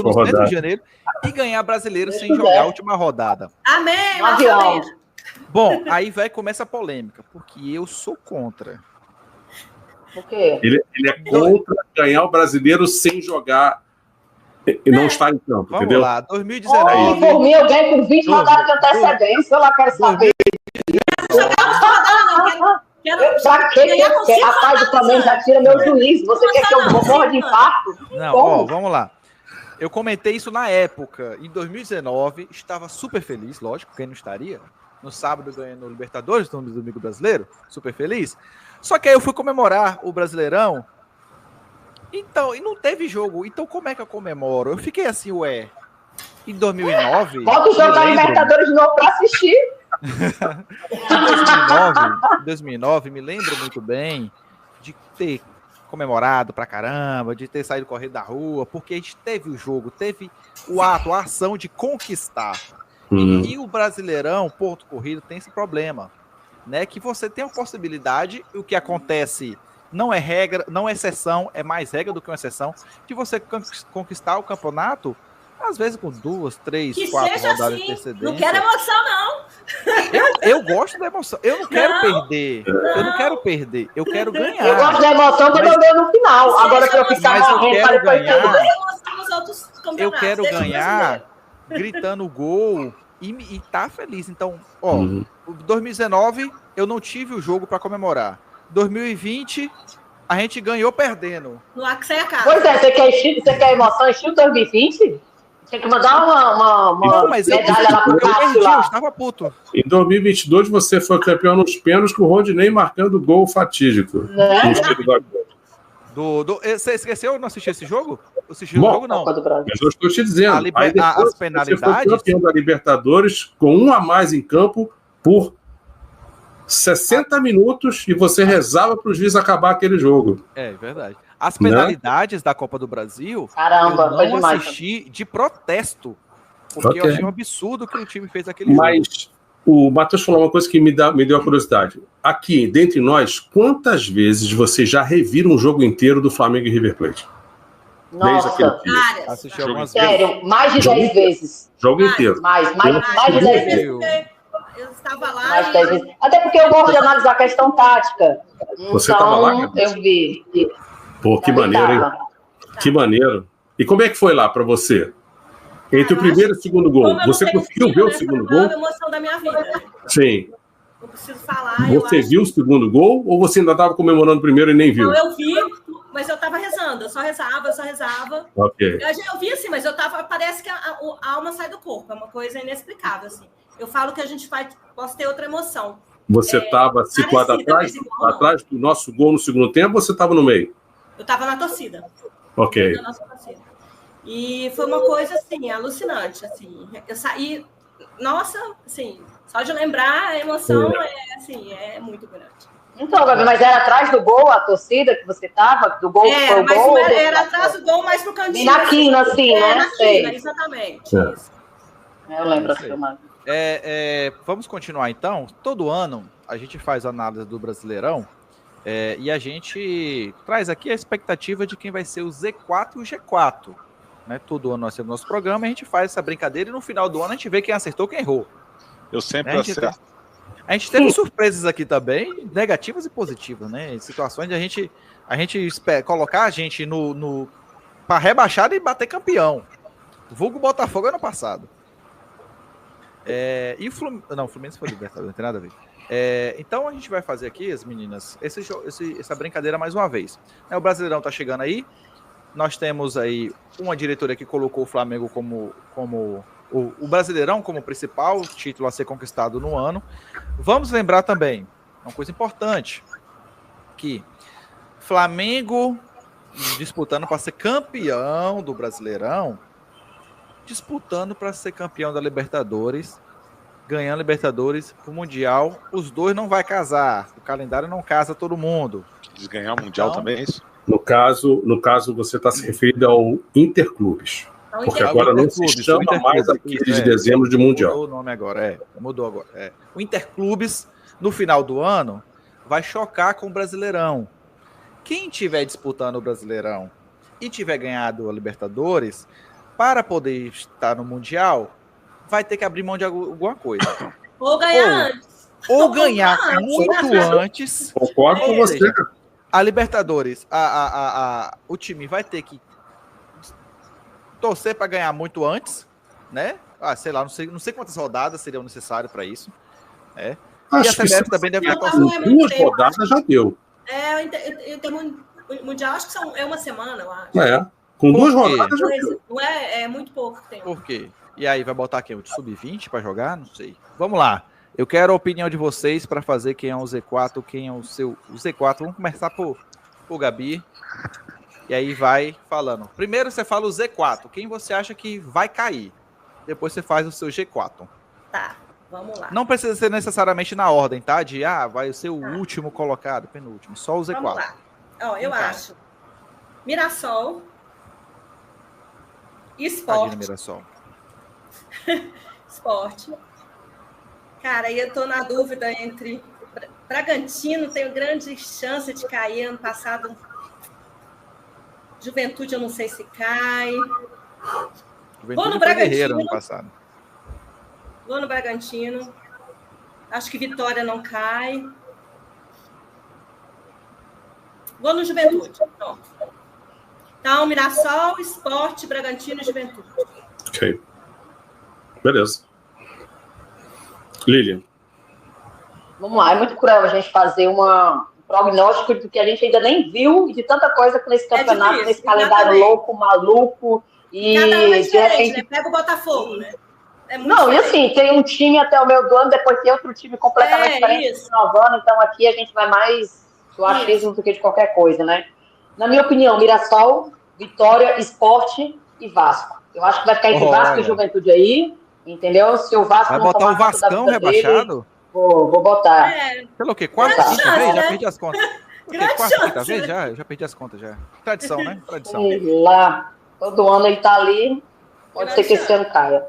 no 7 de janeiro e ganhar brasileiro sem jogar a última rodada. Amém! Bom, aí começa a polêmica, porque eu sou contra. Por quê? Ele é contra ganhar o brasileiro sem jogar e não estar em campo, Vamos entendeu? lá, 2019. Por mim, eu ganho com 20 rodadas de antecedência, eu lá quero saber. Pra que rapaz, do Flamengo já tira meu juízo? Você quer que eu morra de infarto? Não, vamos lá. Eu comentei isso na época. Em 2019, estava super feliz, lógico, quem não estaria? No sábado ganhando o Libertadores, no domingo brasileiro, super feliz. Só que aí eu fui comemorar o Brasileirão. Então, e não teve jogo. Então, como é que eu comemoro? Eu fiquei assim, em 2009... Bota o jogo da Libertadores de novo pra assistir. Em 2009, me lembro muito bem de ter comemorado pra caramba, de ter saído correndo da rua, porque a gente teve o jogo, teve a ação de conquistar. E o Brasileirão, Porto Corrido, tem esse problema, né? Que você tem a possibilidade, o que acontece não é regra, não é exceção, é mais regra do que uma exceção, de você conquistar o campeonato, às vezes com 2, 3, 4 rodadas assim, de antecedência. Não quero emoção, não. Eu gosto da emoção. Eu não quero perder. Eu não quero perder. Eu quero ganhar. Eu gosto da emoção quando eu ganho no final. Agora que eu ficar morrendo para depois perder. Eu quero ganhar gritando gol e tá feliz. Então, 2019 eu não tive o jogo para comemorar. 2020 a gente ganhou perdendo. No Axé a casa. Pois é, você quer emoção em 2020? Tem que mandar uma medalha lá pro Cássio lá. Eu estava puto. Em 2022 você foi campeão nos pênaltis com o Rodinei marcando gol fatídico. Você esqueceu de não assistir esse jogo? Assistiu o jogo, não. Mas eu estou te dizendo. As penalidades. Você foi campeão da Libertadores com um a mais em campo por 60 minutos e você rezava para o juiz acabar aquele jogo. É verdade. As penalidades da Copa do Brasil, caramba, eu não assisti de protesto, porque eu achei um absurdo que o time fez aquele jogo. Mas o Matheus falou uma coisa que me deu a curiosidade. Aqui, dentre nós, quantas vezes vocês já reviram um jogo inteiro do Flamengo e River Plate? Nossa, assisti algumas sério, mais de 10 vezes. Jogo inteiro. Mais de 10 vezes. Eu estava lá. Até porque eu gosto de analisar a questão tática. Você estava lá? Eu vi. Pô, que maneiro, hein? Que maneiro. E como é que foi lá para você? Entre o primeiro e o segundo gol. Você conseguiu ver o segundo gol? É a emoção da minha vida. Sim. Não preciso falar. Você viu o segundo gol ou você ainda estava comemorando o primeiro e nem viu? Não, eu vi, mas eu estava rezando. Eu só rezava. Ok. Eu vi assim, mas eu tava. Parece que a alma sai do corpo. É uma coisa inexplicável, assim. Eu falo que a gente posso ter outra emoção. Você estava situado atrás do nosso gol no segundo tempo ou você estava no meio? Eu estava na torcida. Ok. Na nossa torcida. E foi uma coisa, assim, alucinante, assim. Eu saí... Nossa, assim, só de lembrar a emoção é muito grande. Então, Gabi, mas era atrás do gol a torcida que você estava? Do gol que foi o gol? Era atrás do gol, mais pro cantinho. E na quina, assim, né? Na quina, exatamente. Isso. Eu lembro assim, mano. Vamos continuar, então. Todo ano a gente faz análise do Brasileirão e a gente traz aqui a expectativa de quem vai ser o Z4 e o G4. Né? Todo ano nós temos nosso programa, a gente faz essa brincadeira e no final do ano a gente vê quem acertou e quem errou. Eu sempre acerto. A gente teve surpresas aqui também, negativas e positivas, né? Em situações de a gente espera colocar a gente para rebaixar e bater campeão. Vulgo Botafogo ano passado. E o Fluminense... Não, o Fluminense foi Libertadores, não tem nada a ver. Então a gente vai fazer aqui, as meninas, essa brincadeira mais uma vez. O Brasileirão tá chegando aí. Nós temos aí uma diretoria que colocou o Flamengo como o Brasileirão como principal título a ser conquistado no ano. Vamos lembrar também, uma coisa importante, que Flamengo disputando para ser campeão do Brasileirão, disputando para ser campeão da Libertadores, ganhando Libertadores pro Mundial, os dois não vai casar, o calendário não casa todo mundo. Eles ganhar o Mundial Então, também, é isso? No caso, você está se referindo ao Interclubes. Porque agora não se chama mais aquele de dezembro de Mundial. Mudou o nome agora, mudou agora. O Interclubes, no final do ano, vai chocar com o Brasileirão. Quem estiver disputando o Brasileirão e tiver ganhado a Libertadores, para poder estar no Mundial, vai ter que abrir mão de alguma coisa. Ou ganhar antes. Ou ganhar muito antes. Concordo com você. A Libertadores, o time vai ter que torcer para ganhar muito antes, né? Sei lá, não sei quantas rodadas seriam necessárias para isso. E a CBF também deve estar com 2 rodadas já deu. O Mundial acho que é uma semana, eu acho. Com 2 rodadas já deu. Não é muito pouco tempo. Por quê? E aí vai botar quem? O Sub-20 para jogar? Não sei. Vamos lá. Eu quero a opinião de vocês para fazer quem é o Z4, quem é o seu Z4. Vamos começar por Gabi. E aí vai falando. Primeiro você fala o Z4. Quem você acha que vai cair? Depois você faz o seu G4. Tá, vamos lá. Não precisa ser necessariamente na ordem, tá? Vai ser o último colocado, penúltimo. Só o Z4. Vamos lá. Eu acho. Mirassol. Sport. Mirassol. Sport. Cara, eu tô na dúvida entre Bragantino, tenho grande chance de cair. Ano passado, Juventude, eu não sei se cai. Vou no Bragantino. Ano passado. Vou no Bragantino. Acho que Vitória não cai. Vou no Juventude. Pronto. Então, Mirassol, Sport, Bragantino e Juventude. Ok. Beleza. Lilian. Vamos lá, é muito cruel a gente fazer um prognóstico do que a gente ainda nem viu e de tanta coisa nesse campeonato, difícil, nesse calendário louco, maluco. E cada um é diferente, repente... né? Pega o Botafogo, né? Não, diferente. E assim, tem um time até o meio do ano, depois tem outro time completamente diferente renovando, então aqui a gente vai mais do achismo do que de qualquer coisa, né? Na minha opinião, Mirassol, Vitória, Sport e Vasco. Eu acho que vai ficar entre Vasco e Juventude aí, entendeu? Se o Vasco vai não botar o Vascão rebaixado? Vou botar. Pelo quê? Quarta, quinta vez? Já perdi as contas. Quarta, quinta vez? Já perdi as contas, já. Tradição, né? Tradição. Sei lá. Todo ano ele tá ali. Pode ser que esse ano caia.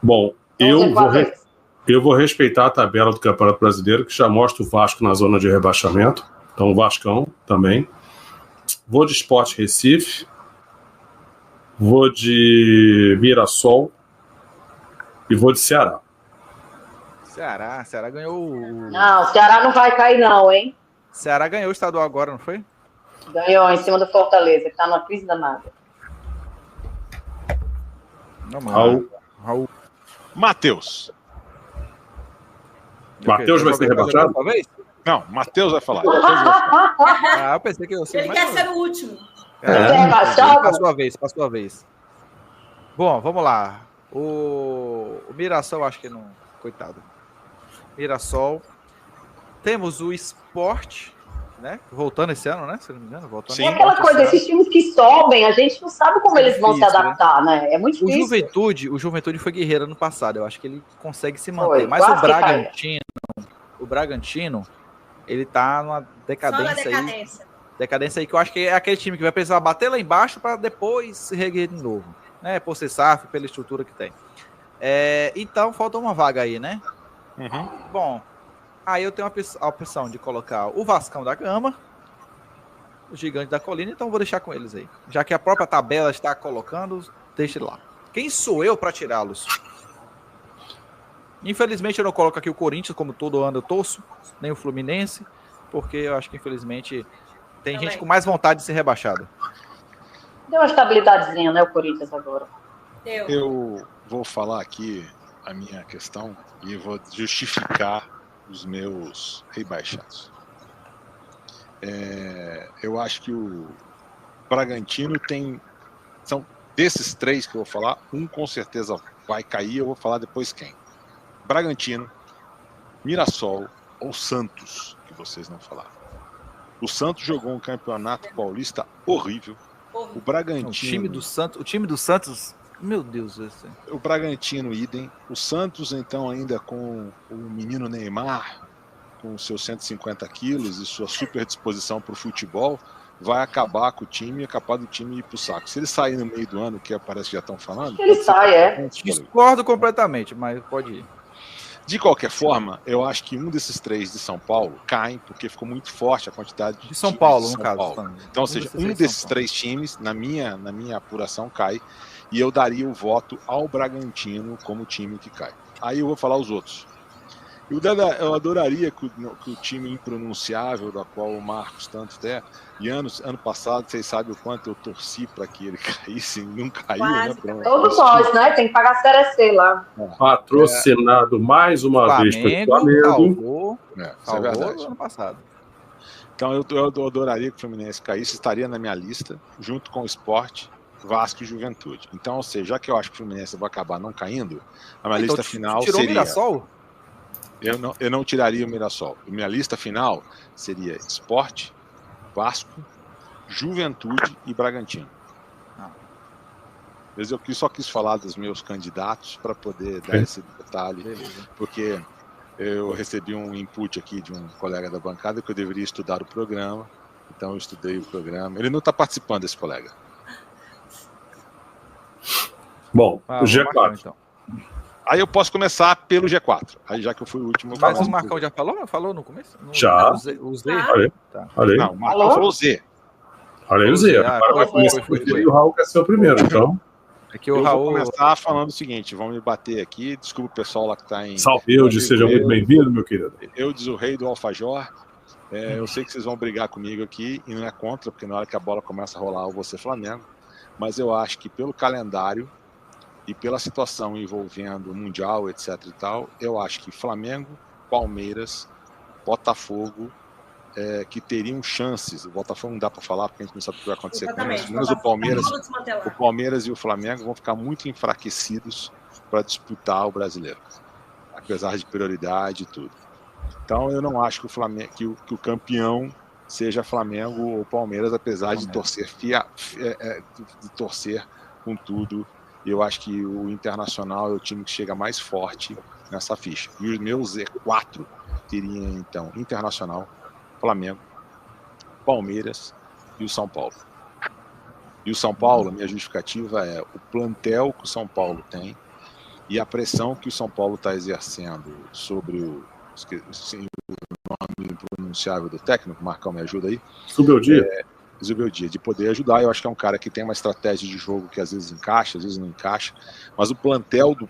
Bom, eu vou respeitar a tabela do Campeonato Brasileiro, que já mostra o Vasco na zona de rebaixamento. Então, o Vascão também. Vou de Sport Recife. Vou de Mirassol. E vou de Ceará. Ceará ganhou Não, o Ceará não vai cair não, hein? Ceará ganhou o estadual agora, não foi? Ganhou em cima do Fortaleza, que tá numa crise danada. Raul. Matheus. Matheus vai ser rebaixado? Não, Matheus vai falar. Eu pensei que eu sei. Ele quer ser o último. Pra sua vez. Bom, vamos lá. O Mirassol, acho que não. Coitado. Mirassol. Temos o Sport, né? Voltando esse ano, né? Se não me engano, voltando. Sim, é aquela coisa, esses times que sobem, a gente não sabe como eles vão se adaptar, né? É muito difícil. O Juventude foi guerreiro no passado. Eu acho que ele consegue se manter. Mas o Bragantino, ele tá numa decadência aí que eu acho que é aquele time que vai precisar bater lá embaixo para depois se reerguer de novo, né? Por ser SAF, pela estrutura que tem. Então falta uma vaga aí, né? Uhum. Bom, aí eu tenho a opção de colocar o Vascão da Gama, o Gigante da Colina, então vou deixar com eles aí. Já que a própria tabela está colocando, deixe lá. Quem sou eu para tirá-los? Infelizmente eu não coloco aqui o Corinthians, como todo ano eu torço, nem o Fluminense, porque eu acho que infelizmente tem gente com mais vontade de ser rebaixada. Deu uma estabilidadezinha, né, o Corinthians agora. Eu vou falar aqui a minha questão e vou justificar os meus rebaixados. Eu acho que o Bragantino Desses 3 que eu vou falar, um com certeza vai cair, eu vou falar depois quem. Bragantino, Mirassol ou Santos, que vocês não falaram. O Santos jogou um campeonato paulista horrível. O Bragantino... O time do Santos, meu Deus. O Bragantino, idem. O Santos, então, ainda com o menino Neymar, com seus 150 quilos e sua super disposição para o futebol, vai acabar com o time e é capaz do time ir pro saco. Se ele sair no meio do ano, que parece que já estão falando... Ele sai, Discordo completamente, mas pode ir. De qualquer forma, eu acho que um desses 3 de São Paulo caem, porque ficou muito forte a quantidade de São Paulo, no caso. Então, ou seja, um desses 3 times, na minha apuração, cai, e eu daria o voto ao Bragantino como time que cai. Aí eu vou falar os outros. Eu adoraria que o time impronunciável, da qual o Marcos tanto tem, e ano passado, vocês sabem o quanto eu torci para que ele caísse, e não caiu, né? Todos nós, né? Tem que pagar a Série C lá. Patrocinado mais uma vez pelo Flamengo. Isso é verdade. Ano passado. Então eu adoraria que o Fluminense caísse, estaria na minha lista, junto com o Sport, Vasco e Juventude. Então, ou seja, já que eu acho que o Fluminense vai acabar não caindo, a minha lista final tirou seria... o Mirassol? Eu não tiraria o Mirassol. Minha lista final seria Sport, Vasco, Juventude e Bragantino. Mas eu só quis falar dos meus candidatos para poder dar esse detalhe, porque eu recebi um input aqui de um colega da bancada que eu deveria estudar o programa, então eu estudei o programa. Ele não está participando, esse colega. Bom, o G4. Marcão, então. Aí eu posso começar pelo G4. Aí já que eu fui o último... Mas o Marcão já falou? Falou no começo? Já. O Z? Falei. Não, o Marcão falou o Z. Falei o Z. Agora vai começar e o Raul quer ser o primeiro, então... É que o Raul... vou começar falando o seguinte, vão me bater aqui, desculpa o pessoal lá que está em... Salve, seja muito bem-vindo, meu querido. Eudes, o rei do alfajor. Eu sei que vocês vão brigar comigo aqui, e não é contra, porque na hora que a bola começa a rolar, eu vou ser Flamengo, mas eu acho que pelo calendário e pela situação envolvendo o Mundial, etc e tal, eu acho que Flamengo, Palmeiras, Botafogo, que teriam chances. O Botafogo não dá para falar, porque a gente não sabe o que vai acontecer com eles, mas o Palmeiras e o Flamengo vão ficar muito enfraquecidos para disputar o brasileiro, apesar de prioridade e tudo. Então eu não acho que o Flamengo, que o campeão seja Flamengo ou Palmeiras, apesar de torcer com tudo. Eu acho que o Internacional é o time que chega mais forte nessa ficha. E os meus Z4 teriam, então, Internacional, Flamengo, Palmeiras e o São Paulo. E o São Paulo, minha justificativa é o plantel que o São Paulo tem e a pressão que o São Paulo está exercendo sobre o nome impronunciável do técnico. Marcão, me ajuda aí. Zubeldia, de poder ajudar. Eu acho que é um cara que tem uma estratégia de jogo que às vezes encaixa, às vezes não encaixa, mas o plantel do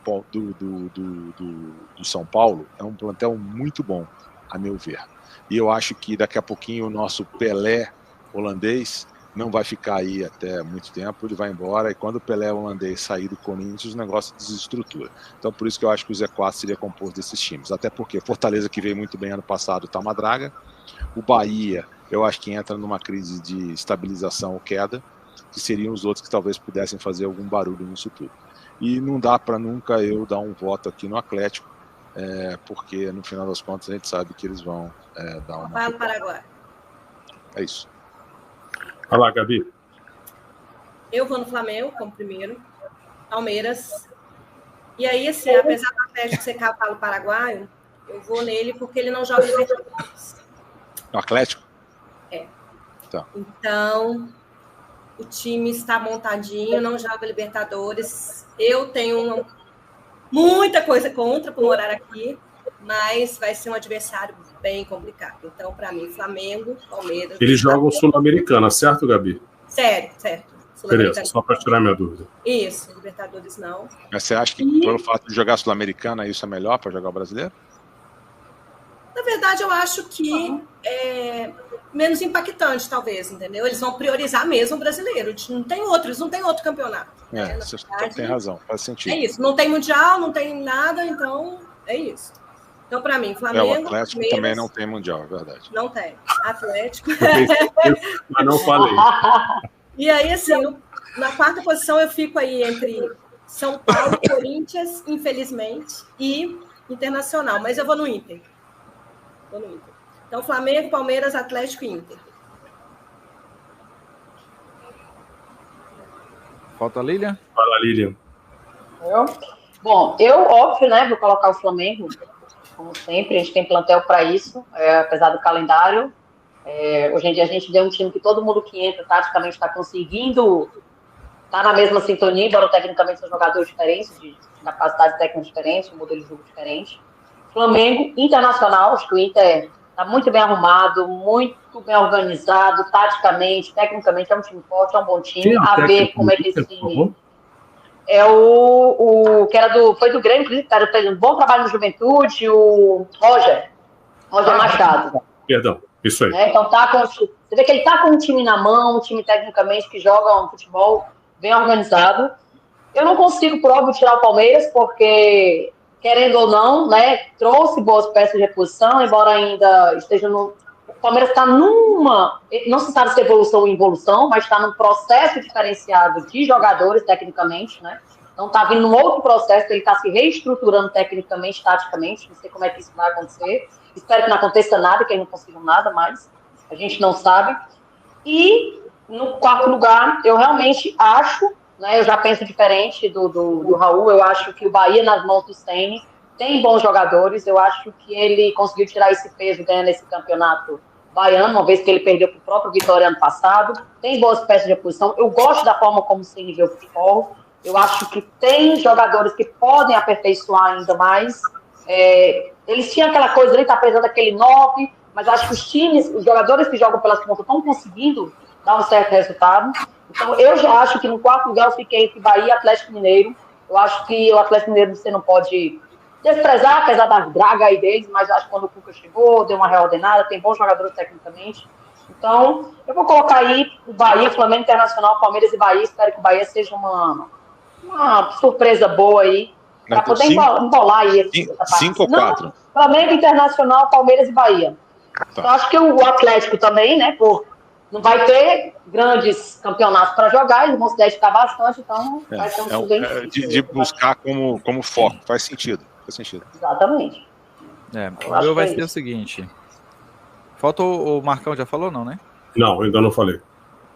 São Paulo é um plantel muito bom, a meu ver. E eu acho que daqui a pouquinho o nosso Pelé holandês não vai ficar aí até muito tempo, ele vai embora, e quando o Pelé holandês sair do Corinthians, o negócio desestrutura. Então por isso que eu acho que o Z4 seria composto desses times, até porque Fortaleza, que veio muito bem ano passado, tá uma draga. O Bahia, eu acho que entra numa crise de estabilização ou queda, que seriam os outros que talvez pudessem fazer algum barulho nisso tudo. E não dá para nunca eu dar um voto aqui no Atlético, porque no final das contas a gente sabe que eles vão dar uma... Vai no Paraguai. É isso. Olha lá, Gabi. Eu vou no Flamengo como primeiro, Palmeiras. E aí, assim, apesar do Atlético ser cavalo paraguaio, eu vou nele porque ele não joga Libertadores. No Atlético? Tá. Então, o time está montadinho, não joga Libertadores. Eu tenho muita coisa contra por morar aqui, mas vai ser um adversário bem complicado. Então, para mim, Flamengo, Palmeiras... Eles jogam Sul-Americana, certo, Gabi? Certo. Beleza, só para tirar minha dúvida. Isso, Libertadores não. Mas você acha que pelo fato de jogar Sul-Americana, isso é melhor para jogar o brasileiro? Na verdade, eu acho que é menos impactante, talvez, entendeu? Eles vão priorizar mesmo o brasileiro. Eles não tem outro campeonato. Você tem razão, faz sentido. É isso, não tem Mundial, não tem nada, então é isso. Então, para mim, Flamengo... o Atlético Palmeiras, também não tem Mundial, é verdade. Não tem. Atlético... Mas não falei. E aí, assim, Na quarta posição eu fico aí entre São Paulo, Corinthians, infelizmente, e Internacional. Mas eu vou no Inter. Então, Flamengo, Palmeiras, Atlético e Inter. Falta a Lilian? Fala, Lilian. Bom, óbvio, né, vou colocar o Flamengo, como sempre, a gente tem plantel para isso, apesar do calendário. Hoje em dia a gente vê um time que todo mundo que entra taticamente está conseguindo estar na mesma sintonia, embora tecnicamente são jogadores diferentes, de capacidade técnica diferente, modelo de jogo diferente. Flamengo, Internacional, acho que o Inter está muito bem arrumado, muito bem organizado, taticamente, tecnicamente, é um time forte, é um bom time. A ver como é que esse time... É o que foi do Grêmio, que fez um bom trabalho no Juventude, o Roger Machado. Perdão, isso aí. Então você vê que ele tá com um time na mão, um time tecnicamente que joga um futebol bem organizado. Eu não consigo, por óbvio, tirar o Palmeiras, porque, querendo ou não, né, trouxe boas peças de reposição, embora ainda esteja no... O Palmeiras está não se sabe se evolução ou involução, mas está num processo diferenciado de jogadores, tecnicamente, né? Então está vindo um outro processo, ele está se reestruturando tecnicamente, taticamente, não sei como é que isso vai acontecer. Espero que não aconteça nada, que eles não consigam nada, mas a gente não sabe. E, no quarto lugar, eu realmente acho, né, eu já penso diferente do Raul, eu acho que o Bahia, nas mãos do Ceni, tem bons jogadores, eu acho que ele conseguiu tirar esse peso ganhando esse campeonato baiano, uma vez que ele perdeu para o próprio Vitória ano passado, tem boas peças de reposição, eu gosto da forma como o Ceni vê o futebol, eu acho que tem jogadores que podem aperfeiçoar ainda mais, eles tinham aquela coisa ali, tá precisando daquele 9, mas acho que os jogadores que jogam pelas pontas estão conseguindo dar um certo resultado, então eu já acho que no quarto lugar eu fiquei entre Bahia e Atlético Mineiro, eu acho que o Atlético Mineiro você não pode desprezar, apesar da draga aí deles, mas acho que quando o Cuca chegou, deu uma reordenada, tem bons jogadores tecnicamente. Então, eu vou colocar aí o Bahia, Flamengo, Internacional, Palmeiras e Bahia. Espero que o Bahia seja uma surpresa boa aí, para poder embolar aí. 5 ou 4? Flamengo, Internacional, Palmeiras e Bahia. Tá. Então, acho que o Atlético também, né, não vai ter grandes campeonatos para jogar, eles vão se dedicar bastante, então vai ser um de buscar como foco, faz sentido. Exatamente. O meu vai ser o seguinte. Falta o Marcão, já falou não, né? Não, ainda não falei.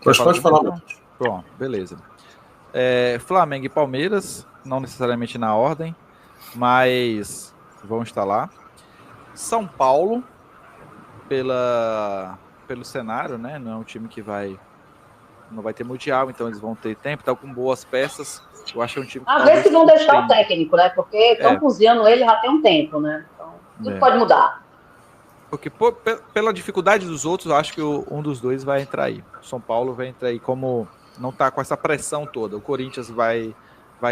Mas pode falar, não. Bom, beleza. Flamengo e Palmeiras, não necessariamente na ordem, mas vão estar lá. São Paulo, pelo cenário, né? Não é um time que não vai ter mundial, então eles vão ter tempo, tá com boas peças. Eu acho que é um time que ver se vão deixar o técnico, né? Porque estão cozinhando ele já tem um tempo, né? Então, tudo pode mudar. Porque pela dificuldade dos outros, eu acho que um dos dois vai entrar aí. O São Paulo vai entrar aí, como não tá com essa pressão toda. O Corinthians vai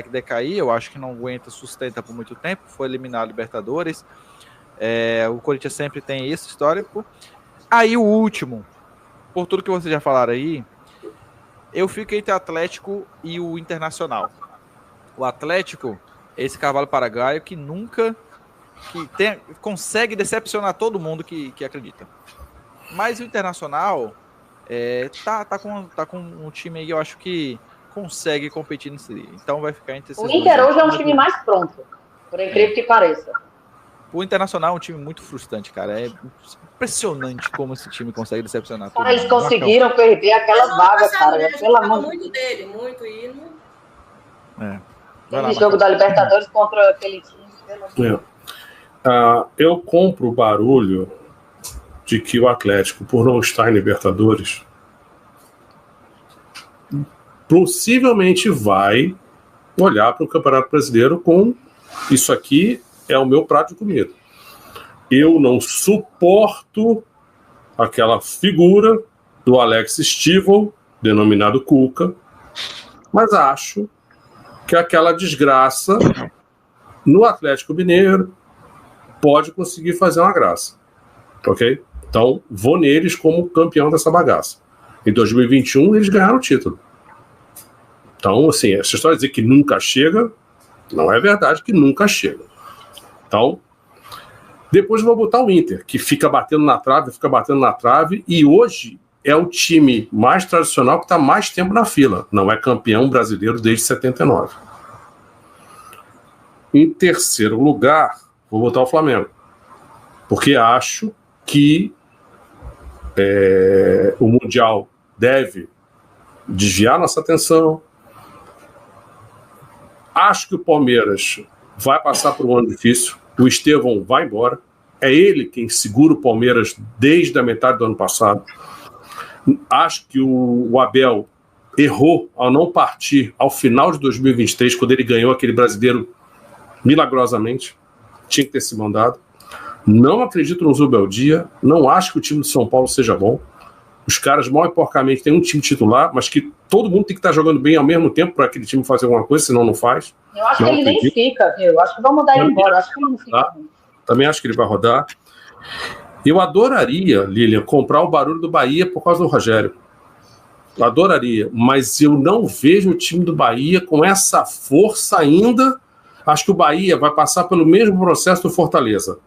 decair, eu acho que não sustenta por muito tempo, foi eliminar a Libertadores. O Corinthians sempre tem esse histórico. Aí o último, por tudo que vocês já falaram aí, eu fico entre o Atlético e o Internacional. O Atlético é esse cavalo paraguaio que consegue decepcionar todo mundo que acredita. Mas o Internacional tá com um time aí, eu acho que consegue competir nisso aí. Então vai ficar entre esses dois. O Inter hoje é um time mais pronto, por incrível que pareça. O Internacional é um time muito frustrante, cara. É impressionante como esse time consegue decepcionar. Cara, eles conseguiram perder aquelas vagas, cara. Pelo amor muito dele, muito e não... Aquele jogo da Libertadores contra aquele time. Eu compro o barulho de que o Atlético, por não estar em Libertadores, possivelmente vai olhar para o Campeonato Brasileiro com isso aqui é o meu prato de comida. Eu não suporto aquela figura do Alex Stivel, denominado Cuca, mas acho que aquela desgraça no Atlético Mineiro pode conseguir fazer uma graça. Ok? Então, vou neles como campeão dessa bagaça. Em 2021, eles ganharam o título. Então, assim, essa história de dizer que nunca chega, não é verdade que nunca chega. Então, depois eu vou botar o Inter, que fica batendo na trave, e hoje é o time mais tradicional que está mais tempo na fila. Não é campeão brasileiro desde 79. Em terceiro lugar, vou botar o Flamengo. Porque acho que o Mundial deve desviar nossa atenção. Acho que o Palmeiras vai passar por um ano difícil. O Estevão vai embora. É ele quem segura o Palmeiras desde a metade do ano passado. Acho que o Abel errou ao não partir ao final de 2023, quando ele ganhou aquele brasileiro milagrosamente. Tinha que ter se mandado. Não acredito no Zubeldia. Não acho que o time de São Paulo seja bom. Os caras, mal e porcamente, têm um time titular, mas que todo mundo tem que estar jogando bem ao mesmo tempo para aquele time fazer alguma coisa, senão não faz. Eu acho que ele nem fica, viu? Eu acho que vão mandar ele embora. Eu acho que ele não fica. Também acho que ele vai rodar. Eu adoraria, Lilian, comprar o barulho do Bahia por causa do Rogério. Eu adoraria, mas eu não vejo o time do Bahia com essa força ainda. Acho que o Bahia vai passar pelo mesmo processo do Fortaleza.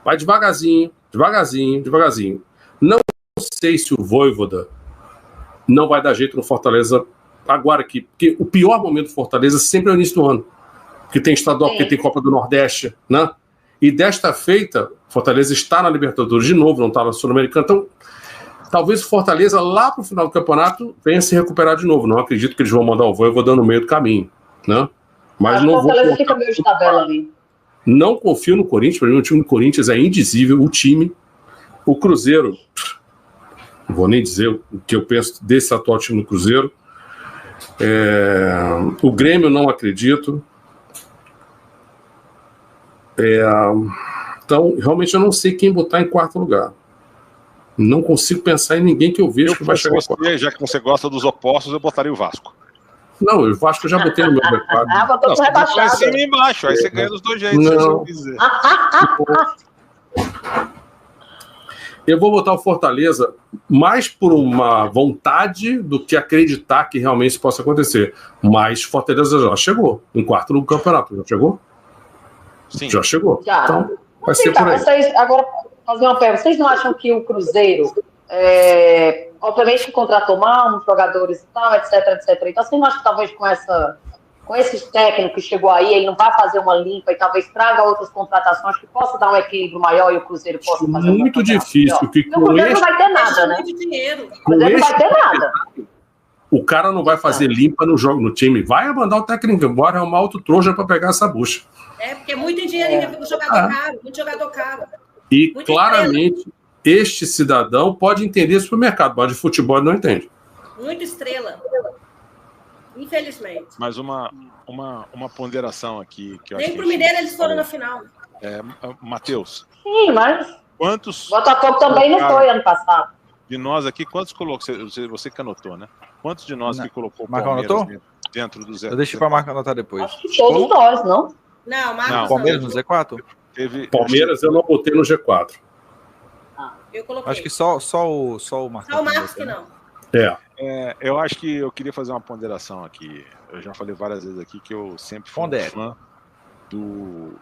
Vai devagarzinho, devagarzinho, devagarzinho. Não sei se o Vojvoda não vai dar jeito no Fortaleza agora aqui, porque o pior momento do Fortaleza sempre é o início do ano. Porque tem estadual, porque tem Copa do Nordeste, né? E desta feita, Fortaleza está na Libertadores de novo, não está na Sul-Americana. Então, talvez o Fortaleza, lá para o final do campeonato, venha se recuperar de novo. Não acredito que eles vão mandar o Vojvoda no meio do caminho, né? Mas não Fortaleza fica meio de tabela ali. Não confio no Corinthians. Para mim, o time do Corinthians é indizível. O time, o Cruzeiro, não vou nem dizer o que eu penso desse atual time do Cruzeiro. O Grêmio, não acredito. Então, realmente, eu não sei quem botar em quarto lugar. Não consigo pensar em ninguém que eu vejo que vai chegar. Já que você gosta dos opostos, eu botaria o Vasco. Não, o Vasco eu já botei no meu recado. Botou Você rebaixado. vai cima e embaixo, aí você ganha dos dois jeitos. Não. Se você quiser. Eu vou botar o Fortaleza mais por uma vontade do que acreditar que realmente isso possa acontecer. Mas Fortaleza já chegou em quarto no campeonato. Já chegou? Sim. Já chegou. Já. Então, vai ser por aí. Vocês, agora, fazer uma pergunta. Vocês não acham que o Cruzeiro, obviamente, contratou mal uns jogadores e tal, etc, etc. Então, vocês não acham que talvez com esses técnicos que chegou aí, ele não vai fazer uma limpa e talvez traga outras contratações que possa dar um equilíbrio maior e o Cruzeiro possa fazer muito difícil. Que o Cruzeiro não vai ter nada, né? O Cruzeiro não vai ter nada. O cara não vai fazer limpa no jogo, no time. Vai mandar o técnico embora, é uma auto-troja para pegar essa bucha. Porque é muito dinheiro em jogador caro, muito jogador caro. E muito claramente, este cidadão pode entender isso pro mercado, mas de futebol ele não entende. Muita estrela. Infelizmente. Mas uma ponderação aqui. Que eu Nem acho pro Mineiro eles foram na final. Matheus. Sim, mas Quantos. Botafogo também não foi ano passado. De nós aqui, quantos colocou? Você que anotou, né? Quantos de nós que colocou o Marcão Palmeiras anotou? dentro do Z4? Eu deixo para Marcos anotar depois. Acho que todos nós, não? Não, Marcos Palmeiras no Z4? Palmeiras eu não botei no G4. Eu coloquei. Acho que só o Marcos. Só o Marcos que não. Eu acho que eu queria fazer uma ponderação aqui. Eu já falei várias vezes aqui que eu sempre fui um fã do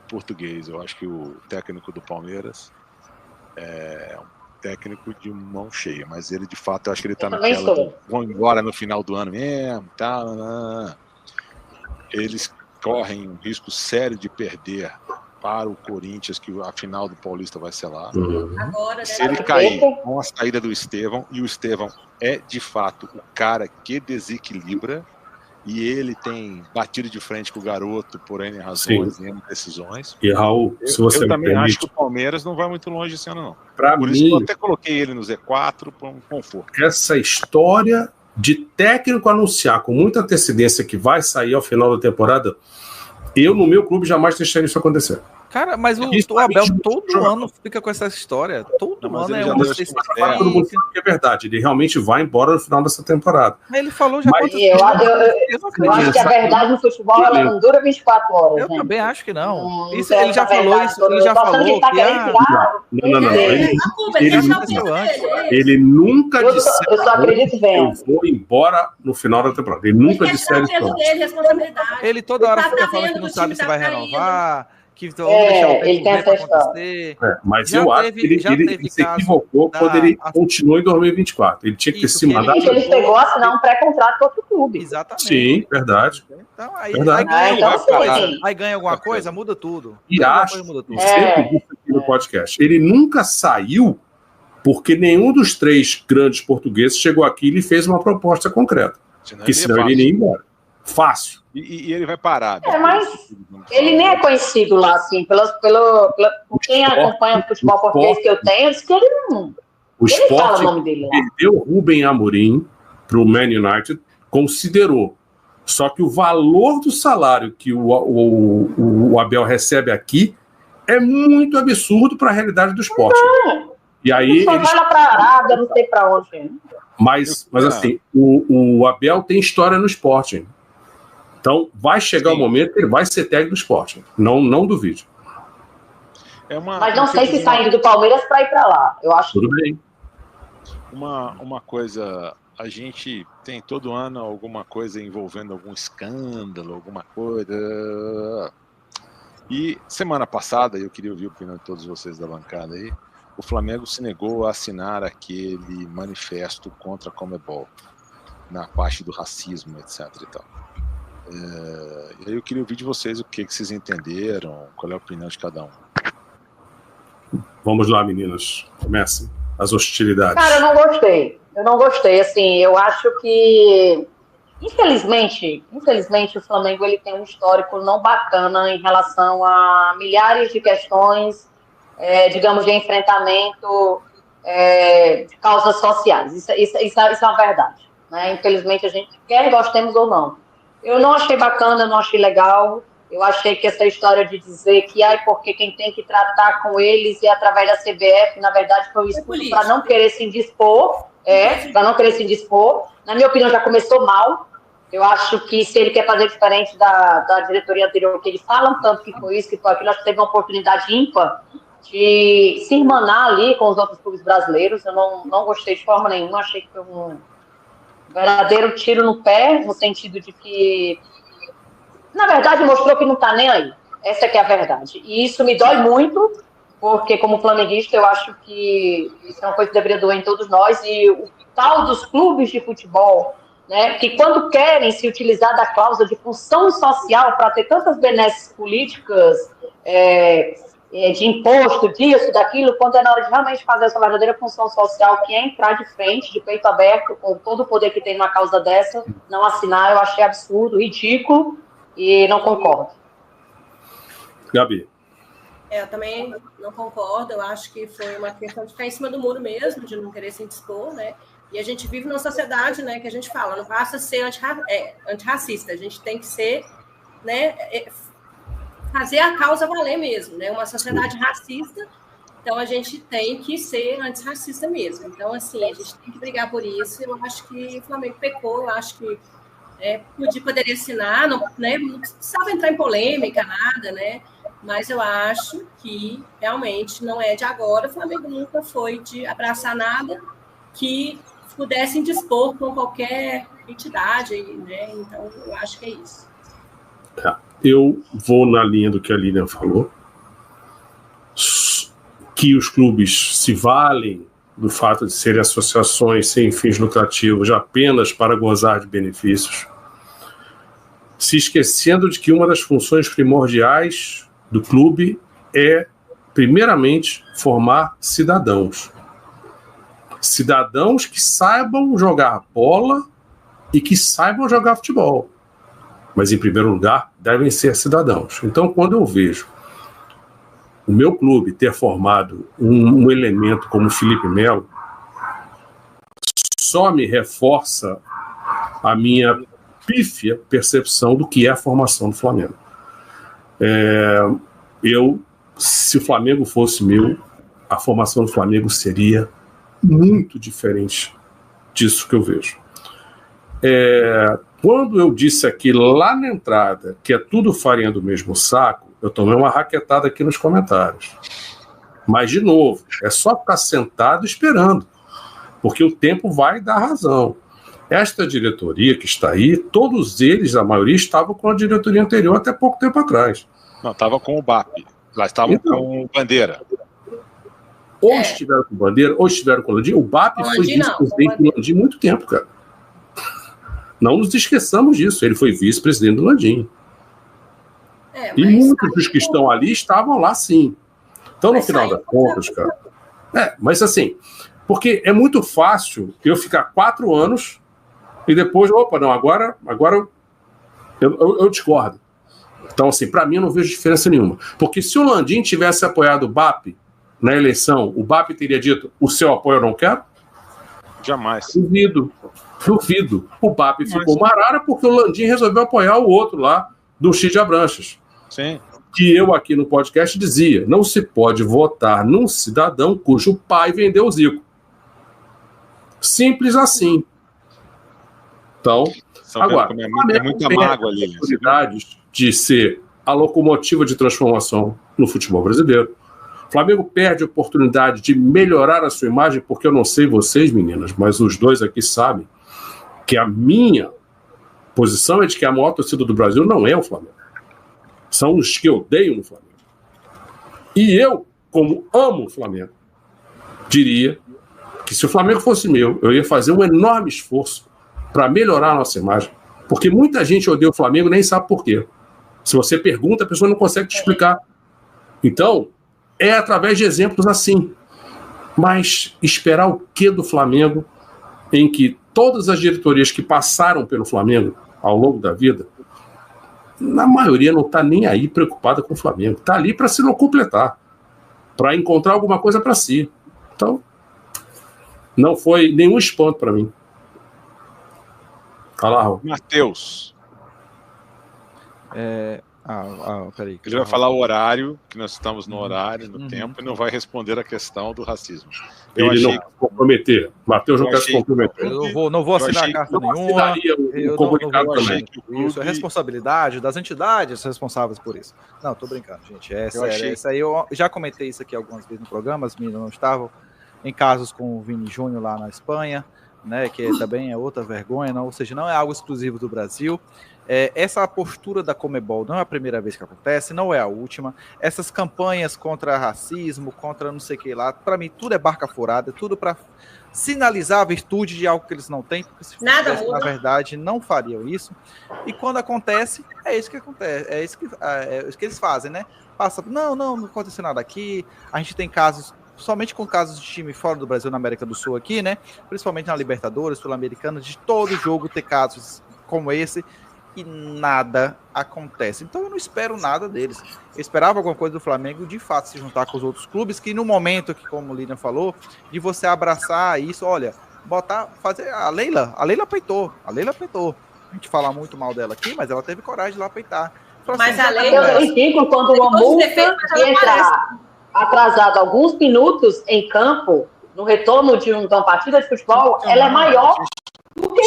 português. Eu acho que o técnico do Palmeiras é um técnico de mão cheia, mas ele de fato, eu acho que ele está naquela de, vão embora no final do ano mesmo, tá? Eles correm um risco sério de perder para o Corinthians, que a final do Paulista vai ser lá. Agora, né? Se ele cair com a saída do Estevão, e o Estevão é de fato o cara que desequilibra, e ele tem batido de frente com o garoto por N razões, N decisões. E Raul, se você eu também permite, acho que o Palmeiras não vai muito longe esse ano, não. Por isso que eu até coloquei ele no Z4 para um conforto. Essa história de técnico anunciar com muita antecedência que vai sair ao final da temporada, eu no meu clube jamais deixaria isso acontecer. Cara, mas o Abel todo ano fica com essa história. Todo ano é um todo mundo sabe que é verdade. Ele realmente vai embora no final dessa temporada. Ele falou já quantas vezes. Eu acho que a verdade no futebol ela não dura 24 horas. Eu também acho que não. Isso, ele já falou isso. Ele já falou que ele nunca disse. Eu só acredito vendo. Eu vou embora no final da temporada. Ele nunca disse isso. Ele toda hora fica falando que não sabe se vai renovar. que vamos deixar o ele tem essa história. acontecer. Mas já eu acho que ele se equivocou quando ele continuou em 2024. Ele tinha que ter se mandado. Ele chegou a assinar um pré-contrato com outro clube. Exatamente. Sim, verdade. Então, aí ganha alguma coisa, muda tudo. E acho, sempre disse aqui no podcast, ele nunca saiu porque nenhum dos 3 grandes portugueses chegou aqui e lhe fez uma proposta concreta. Senão ele ia embora. Fácil. E ele vai parar. Mas ele nem é conhecido lá, assim, por quem acompanha o futebol português que eu tenho, diz que ele não. O ele Sport fala o nome dele lá. Perdeu o Rubem Amorim para o Man United, considerou. Só que o valor do salário que o Abel recebe aqui é muito absurdo para a realidade do esporte. E aí só vai lá para a Arábia, não sei para onde. Mas assim, o Abel tem história no esporte. Então, vai chegar o momento que ele vai ser técnico do esporte. Não duvide. Mas não sei se saindo do Palmeiras para ir para lá. Eu acho. Tudo bem. Uma coisa, a gente tem todo ano alguma coisa envolvendo algum escândalo, alguma coisa. E semana passada, eu queria ouvir a opinião de todos vocês da bancada aí, o Flamengo se negou a assinar aquele manifesto contra a Conmebol, na parte do racismo, etc. e tal. E aí eu queria ouvir de vocês o que vocês entenderam, qual é a opinião de cada um. Vamos lá, meninas. Comecem as hostilidades. Cara, eu não gostei. Assim, eu acho que, infelizmente o Flamengo ele tem um histórico não bacana em relação a milhares de questões, digamos, de enfrentamento de causas sociais. Isso é uma verdade. Né? Infelizmente, a gente quer gostemos ou não. Eu não achei bacana, não achei legal. Eu achei que essa história de dizer que porque quem tem que tratar com eles é através da CBF, na verdade, foi um escudo para não querer se indispor. Para não querer se indispor. Na minha opinião, já começou mal. Eu acho que se ele quer fazer diferente da diretoria anterior, que eles falam tanto que foi isso, que foi aquilo, acho que teve uma oportunidade ímpar de se irmanar ali com os outros clubes brasileiros. Eu não gostei de forma nenhuma. Achei que foi um verdadeiro tiro no pé, no sentido de que, na verdade, mostrou que não está nem aí. Essa que é a verdade. E isso me dói muito, porque, como flamenguista, eu acho que isso é uma coisa que deveria doer em todos nós. E o tal dos clubes de futebol, né, que quando querem se utilizar da cláusula de função social para ter tantas benesses políticas, de imposto, disso, daquilo, quando é na hora de realmente fazer essa verdadeira função social, que é entrar de frente, de peito aberto, com todo o poder que tem numa causa dessa, não assinar, eu achei absurdo, ridículo, e não concordo. Gabi. Eu também não concordo, eu acho que foi uma questão de ficar em cima do muro mesmo, de não querer se indispor, né? E a gente vive numa sociedade, né, que a gente fala, não basta ser antirracista, a gente tem que ser, né, fazer a causa valer mesmo, né? Uma sociedade racista, então a gente tem que ser antirracista mesmo. Então, assim, a gente tem que brigar por isso. Eu acho que o Flamengo pecou, eu acho que poderia assinar, não precisava entrar em polêmica, nada, né? Mas eu acho que realmente não é de agora. O Flamengo nunca foi de abraçar nada que pudessem dispor com qualquer entidade, né? Então, eu acho que é isso. Eu vou na linha do que a Lilian falou, que os clubes se valem do fato de serem associações sem fins lucrativos apenas para gozar de benefícios, se esquecendo de que uma das funções primordiais do clube é, primeiramente, formar cidadãos. Cidadãos que saibam jogar bola e que saibam jogar futebol. Mas, em primeiro lugar, devem ser cidadãos. Então, quando eu vejo o meu clube ter formado um elemento como o Felipe Melo, só me reforça a minha pífia percepção do que é a formação do Flamengo. Se o Flamengo fosse meu, a formação do Flamengo seria muito diferente disso que eu vejo. Quando eu disse aqui lá na entrada que é tudo farinha do mesmo saco, eu tomei uma raquetada aqui nos comentários. Mas, de novo, é só ficar sentado esperando, porque o tempo vai dar razão. Esta diretoria que está aí, todos eles, a maioria, estavam com a diretoria anterior até pouco tempo atrás. Não, estava com o BAP. Lá estavam Então, com o Bandeira. Ou estiveram com o Bandeira, ou estiveram com o Landim. O BAP foi vice-presidente do Landim muito tempo, cara. Não nos esqueçamos disso. Ele foi vice-presidente do Landim. E muitos dos que estão ali estavam lá, sim. Então, no final das contas, cara... mas assim... Porque é muito fácil eu ficar 4 anos e depois... Opa, não, agora eu discordo. Então, assim, para mim, eu não vejo diferença nenhuma. Porque se o Landim tivesse apoiado o BAP na eleição, o BAP teria dito: o seu apoio eu não quero? Jamais. Duvido. O BAP ficou uma arara porque o Landim resolveu apoiar o outro lá, do Cid Abranches. Sim. Que eu aqui no podcast dizia: não se pode votar num cidadão cujo pai vendeu o Zico. Simples assim. Então, agora, é muita mágoa ali. Oportunidades de ser a locomotiva de transformação no futebol brasileiro. O Flamengo perde a oportunidade de melhorar a sua imagem, porque eu não sei vocês, meninas, mas os dois aqui sabem que a minha posição é de que a maior torcida do Brasil não é o Flamengo. São os que odeiam o Flamengo. E eu, como amo o Flamengo, diria que se o Flamengo fosse meu, eu ia fazer um enorme esforço para melhorar a nossa imagem. Porque muita gente odeia o Flamengo e nem sabe por quê. Se você pergunta, a pessoa não consegue te explicar. Então, é através de exemplos assim. Mas esperar o quê do Flamengo, em que todas as diretorias que passaram pelo Flamengo ao longo da vida, na maioria não está nem aí preocupada com o Flamengo. Está ali para se não completar, para encontrar alguma coisa para si. Então, não foi nenhum espanto para mim. Fala, Raul. Matheus. Peraí. Ele vai falar o horário, que nós estamos no horário, no tempo, e não vai responder a questão do racismo. Ele não quer se comprometer. Matheus não quer se comprometer. Eu não vou assinar carta nenhuma. O comunicado também. Isso é responsabilidade das entidades responsáveis por isso. Não, tô brincando, gente. Essa aí eu já comentei isso aqui algumas vezes no programa, as meninas não estavam em casos com o Vini Júnior lá na Espanha, né, que também é outra vergonha, não, ou seja, não é algo exclusivo do Brasil. Essa postura da Conmebol não é a primeira vez que acontece, não é a última. Essas campanhas contra racismo, contra não sei o que lá, para mim tudo é barca furada, tudo para sinalizar a virtude de algo que eles não têm, porque se fizesse, na verdade, não fariam isso. E quando acontece, é isso que acontece, é isso que eles fazem, né? Passa, não aconteceu nada aqui, a gente tem casos, somente com casos de time fora do Brasil, na América do Sul aqui, né? Principalmente na Libertadores, Sul-Americana, de todo jogo ter casos como esse, e nada acontece. Então eu não espero nada deles. Eu esperava alguma coisa do Flamengo, de fato, se juntar com os outros clubes, que no momento que, como o Lilian falou, de você abraçar isso, olha, fazer a Leila peitou. A gente fala muito mal dela aqui, mas ela teve coragem de lá peitar. Mas a Leila... Eu ridículo quando uma multa de entrar atrasado alguns minutos em campo, no retorno de uma partida de futebol, ela é maior porque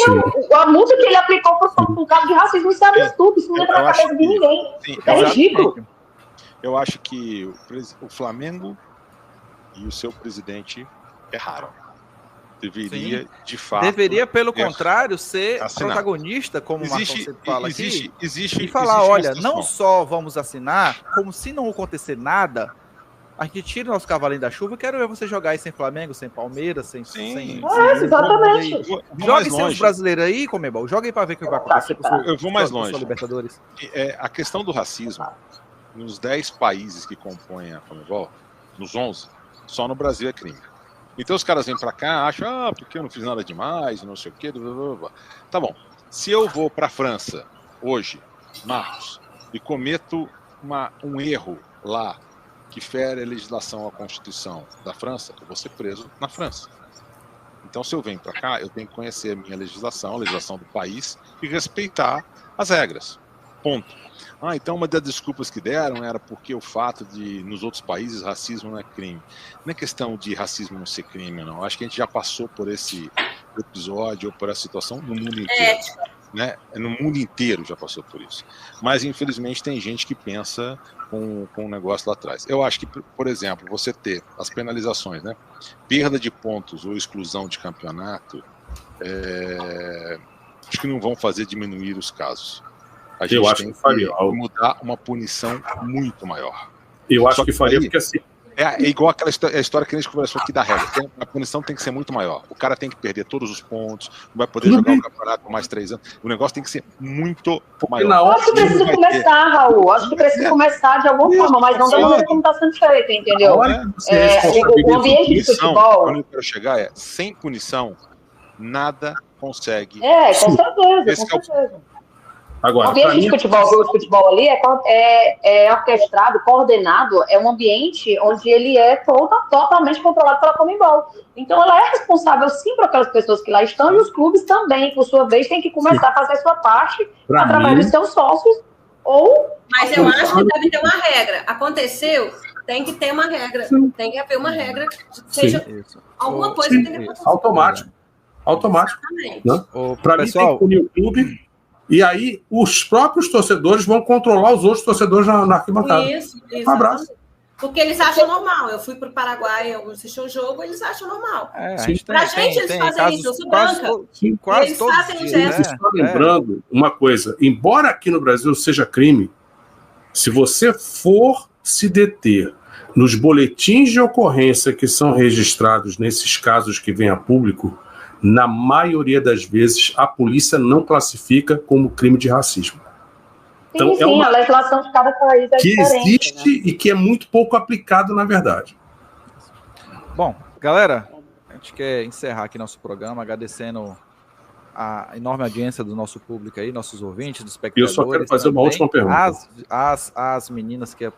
a multa que ele aplicou por causa de racismo, isso é absurdo, isso não entra na cabeça de ninguém. É ridículo. Eu acho que o Flamengo e o seu presidente erraram. Deveria, de fato... Deveria, pelo contrário, ser protagonista, como o Marcão sempre fala aqui, e falar, olha, não só vamos assinar, como se não acontecer nada, a gente tira o nosso cavalinho da chuva. Quero ver você jogar aí sem Flamengo, sem Palmeiras, sem exatamente. Jogue sem os brasileiros aí, Conmebol. Joga aí pra ver o que vai acontecer. Eu vou mais longe. A questão do racismo, nos 10 países que compõem a Conmebol, nos 11, só no Brasil é crime. Então os caras vêm pra cá, acham, porque eu não fiz nada demais, não sei o quê. Blá, blá, blá. Tá bom. Se eu vou pra França, hoje, Marcos, e cometo um erro lá, que fere a legislação, a Constituição da França, eu vou ser preso na França. Então, se eu venho para cá, eu tenho que conhecer a minha legislação, a legislação do país, e respeitar as regras. Ponto. Então uma das desculpas que deram era porque o fato de, nos outros países, racismo não é crime. Não é questão de racismo não ser crime, não. Acho que a gente já passou por esse episódio, ou por essa situação no mundo inteiro. Né? No mundo inteiro já passou por isso. Mas, infelizmente, tem gente que pensa com um negócio lá atrás. Eu acho que, por exemplo, você ter as penalizações, né? Perda de pontos ou exclusão de campeonato, acho que não vão fazer diminuir os casos. A gente Eu acho que faria. mudar uma punição muito maior. Eu acho Só que faria porque assim. É igual aquela história que a gente conversou aqui da regra. A punição tem que ser muito maior. O cara tem que perder todos os pontos, não vai poder jogar o campeonato por mais 3 anos. O negócio tem que ser muito maior. Na hora acho que precisa começar, Raul. Acho que precisa começar de alguma forma, mas não da maneira como está sendo feito, entendeu? O ambiente de futebol. Onde eu quero chegar sem punição, nada consegue. Com certeza, com certeza. Agora, o ambiente de futebol ali é orquestrado, coordenado, é um ambiente onde ele é totalmente controlado pela Conmebol. Então, ela é responsável, sim, por aquelas pessoas que lá estão, e os clubes também, por sua vez, têm que começar a fazer a sua parte através dos seus sócios. Mas eu acho que deve ter uma regra. Aconteceu, tem que ter uma regra. Tem que haver uma regra, seja alguma coisa que tem que acontecer. Automático. Né? Para mim, tem que punir o clube. E aí, os próprios torcedores vão controlar os outros torcedores na arquibancada. Isso. Um abraço. Porque eles acham normal. Eu fui para o Paraguai, eu assisti um jogo, eles acham normal. Pra gente, eles fazem isso. Eu sou branca. Quase eles todos fazem os um dias, gesto. Só lembrando uma coisa. Embora aqui no Brasil seja crime, se você for se deter nos boletins de ocorrência que são registrados nesses casos que vêm a público, na maioria das vezes, a polícia não classifica como crime de racismo. Então, a legislação de cada país é que diferente. Existe, né? E que é muito pouco aplicado, na verdade. Bom, galera, a gente quer encerrar aqui nosso programa, agradecendo a enorme audiência do nosso público aí, nossos ouvintes, dos espectadores. Eu só quero fazer uma última pergunta. As meninas que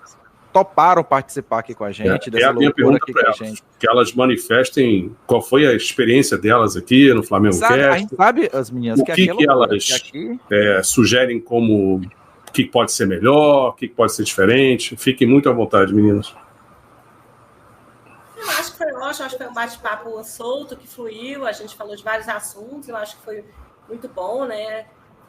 toparam participar aqui com a gente, a minha pergunta aqui para com elas, a gente. Que elas manifestem qual foi a experiência delas aqui no Flamengo Cast. A gente sabe, as meninas, que elas sugerem como o que pode ser melhor, o que pode ser diferente. Fiquem muito à vontade, meninas. Eu acho que foi ótimo, acho que foi um bate-papo solto, que fluiu, a gente falou de vários assuntos, eu acho que foi muito bom, né?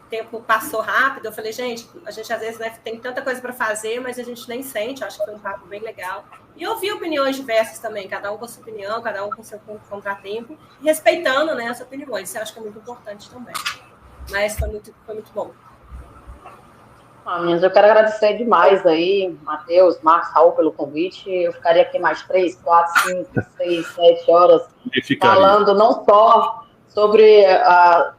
O tempo passou rápido, eu falei, gente, a gente às vezes, né, tem tanta coisa para fazer, mas a gente nem sente, acho que foi um papo bem legal. E ouvi opiniões diversas também, cada um com a sua opinião, cada um com o seu contratempo, e respeitando, né, as opiniões, isso eu acho que é muito importante também. Mas foi muito bom. Meninas, eu quero agradecer demais aí, Matheus, Marcos, Raul, pelo convite. Eu ficaria aqui mais 3, 4, 5, 6, 7 horas falando não só sobre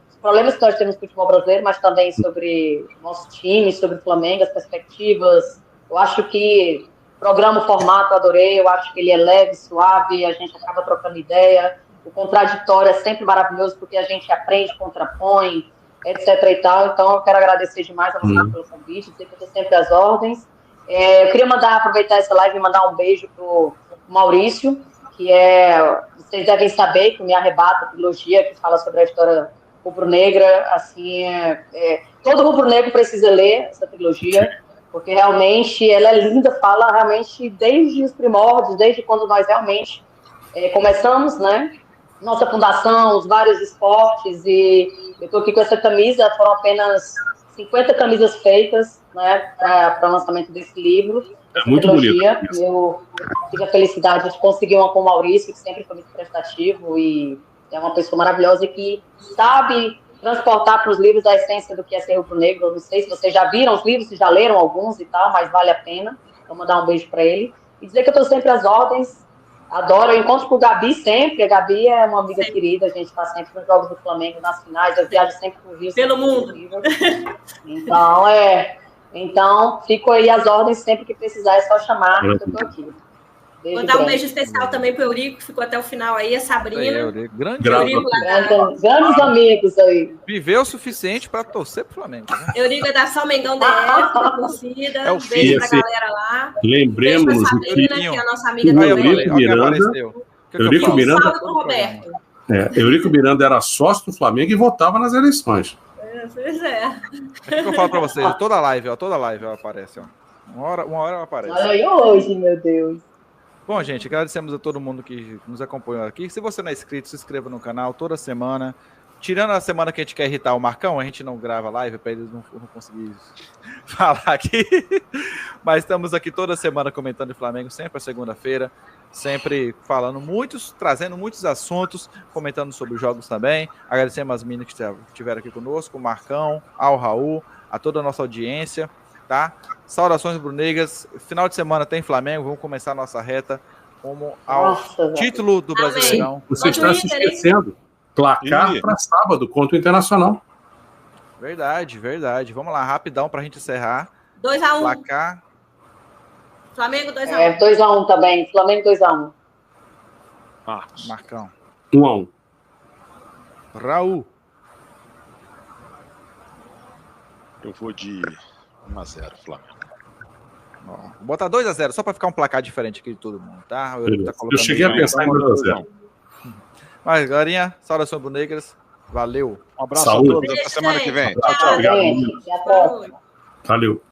os problemas que nós temos no futebol brasileiro, mas também sobre o nosso time, sobre o Flamengo, as perspectivas. Eu acho que o programa, o formato, eu adorei. Eu acho que ele é leve, suave, a gente acaba trocando ideia. O contraditório é sempre maravilhoso, porque a gente aprende, contrapõe, etc. e tal. Então, eu quero agradecer demais a você pelo convite, dizer que eu estou sempre às ordens. Eu queria aproveitar essa live e mandar um beijo para o Maurício, que vocês devem saber que me arrebata a trilogia que fala sobre a história rubro-negra. Assim, todo rubro-negro precisa ler essa trilogia, porque realmente ela é linda, fala realmente desde os primórdios, desde quando nós realmente começamos, né? Nossa fundação, os vários esportes, e eu estou aqui com essa camisa, foram apenas 50 camisas feitas, né, para o lançamento desse livro. É muito bonito. Eu tive a felicidade de conseguir uma com o Maurício, que sempre foi muito prestativo e é uma pessoa maravilhosa que sabe transportar para os livros a essência do que é ser rubro-negro. Eu não sei se vocês já viram os livros, se já leram alguns e tal, mas vale a pena. Vou mandar um beijo para ele. E dizer que eu estou sempre às ordens. Adoro, eu encontro com o Gabi sempre. A Gabi é uma amiga querida, a gente está sempre nos jogos do Flamengo, nas finais. Eu viajo sempre para o Rio. Pelo mundo. Então, fico aí às ordens, sempre que precisar, é só chamar, eu estou aqui. Vou dar um beijo especial também para o Eurico, que ficou até o final aí, a Sabrina. Grandes amigos aí. Viveu o suficiente para torcer pro Flamengo. Né? Eurico é da São Mengão DF, da torcida. É o beijo para a galera lá. Lembremos beijo pra Sabrina, que é a nossa amiga também. Eurico Miranda. Salve pro Roberto. Eurico Miranda era sócio do Flamengo e votava nas eleições. Pois é. O que eu falo para vocês? Toda live ela aparece. Ó. Uma hora ela aparece. Olha aí hoje, meu Deus. Bom, gente, agradecemos a todo mundo que nos acompanhou aqui. Se você não é inscrito, se inscreva no canal toda semana. Tirando a semana que a gente quer irritar o Marcão, a gente não grava live para eles não conseguirem falar aqui. Mas estamos aqui toda semana comentando de Flamengo, sempre a segunda-feira, sempre trazendo muitos assuntos, comentando sobre os jogos também. Agradecemos as meninas que estiveram aqui conosco, o Marcão, ao Raul, a toda a nossa audiência, tá? Saudações rubro-negras. Final de semana tem Flamengo, vamos começar a nossa reta como ao título do Brasileirão. Você está se esquecendo. Placar para sábado contra o Internacional. Verdade. Vamos lá, rapidão para a gente encerrar. 2-1. Placar. Flamengo 2-1. 2-1 também. Flamengo 2-1. Marcão. 1-1. Raul. Eu vou de 1-0, Flamengo. Ó, vou botar 2-0, só para ficar um placar diferente aqui de todo mundo, tá? Eu cheguei a pensar em 2-0. Mas, galerinha, saudações rubro-negras. Valeu. Um abraço Saúde. a todos. Até semana que vem. Tchau. Até a próxima. Valeu.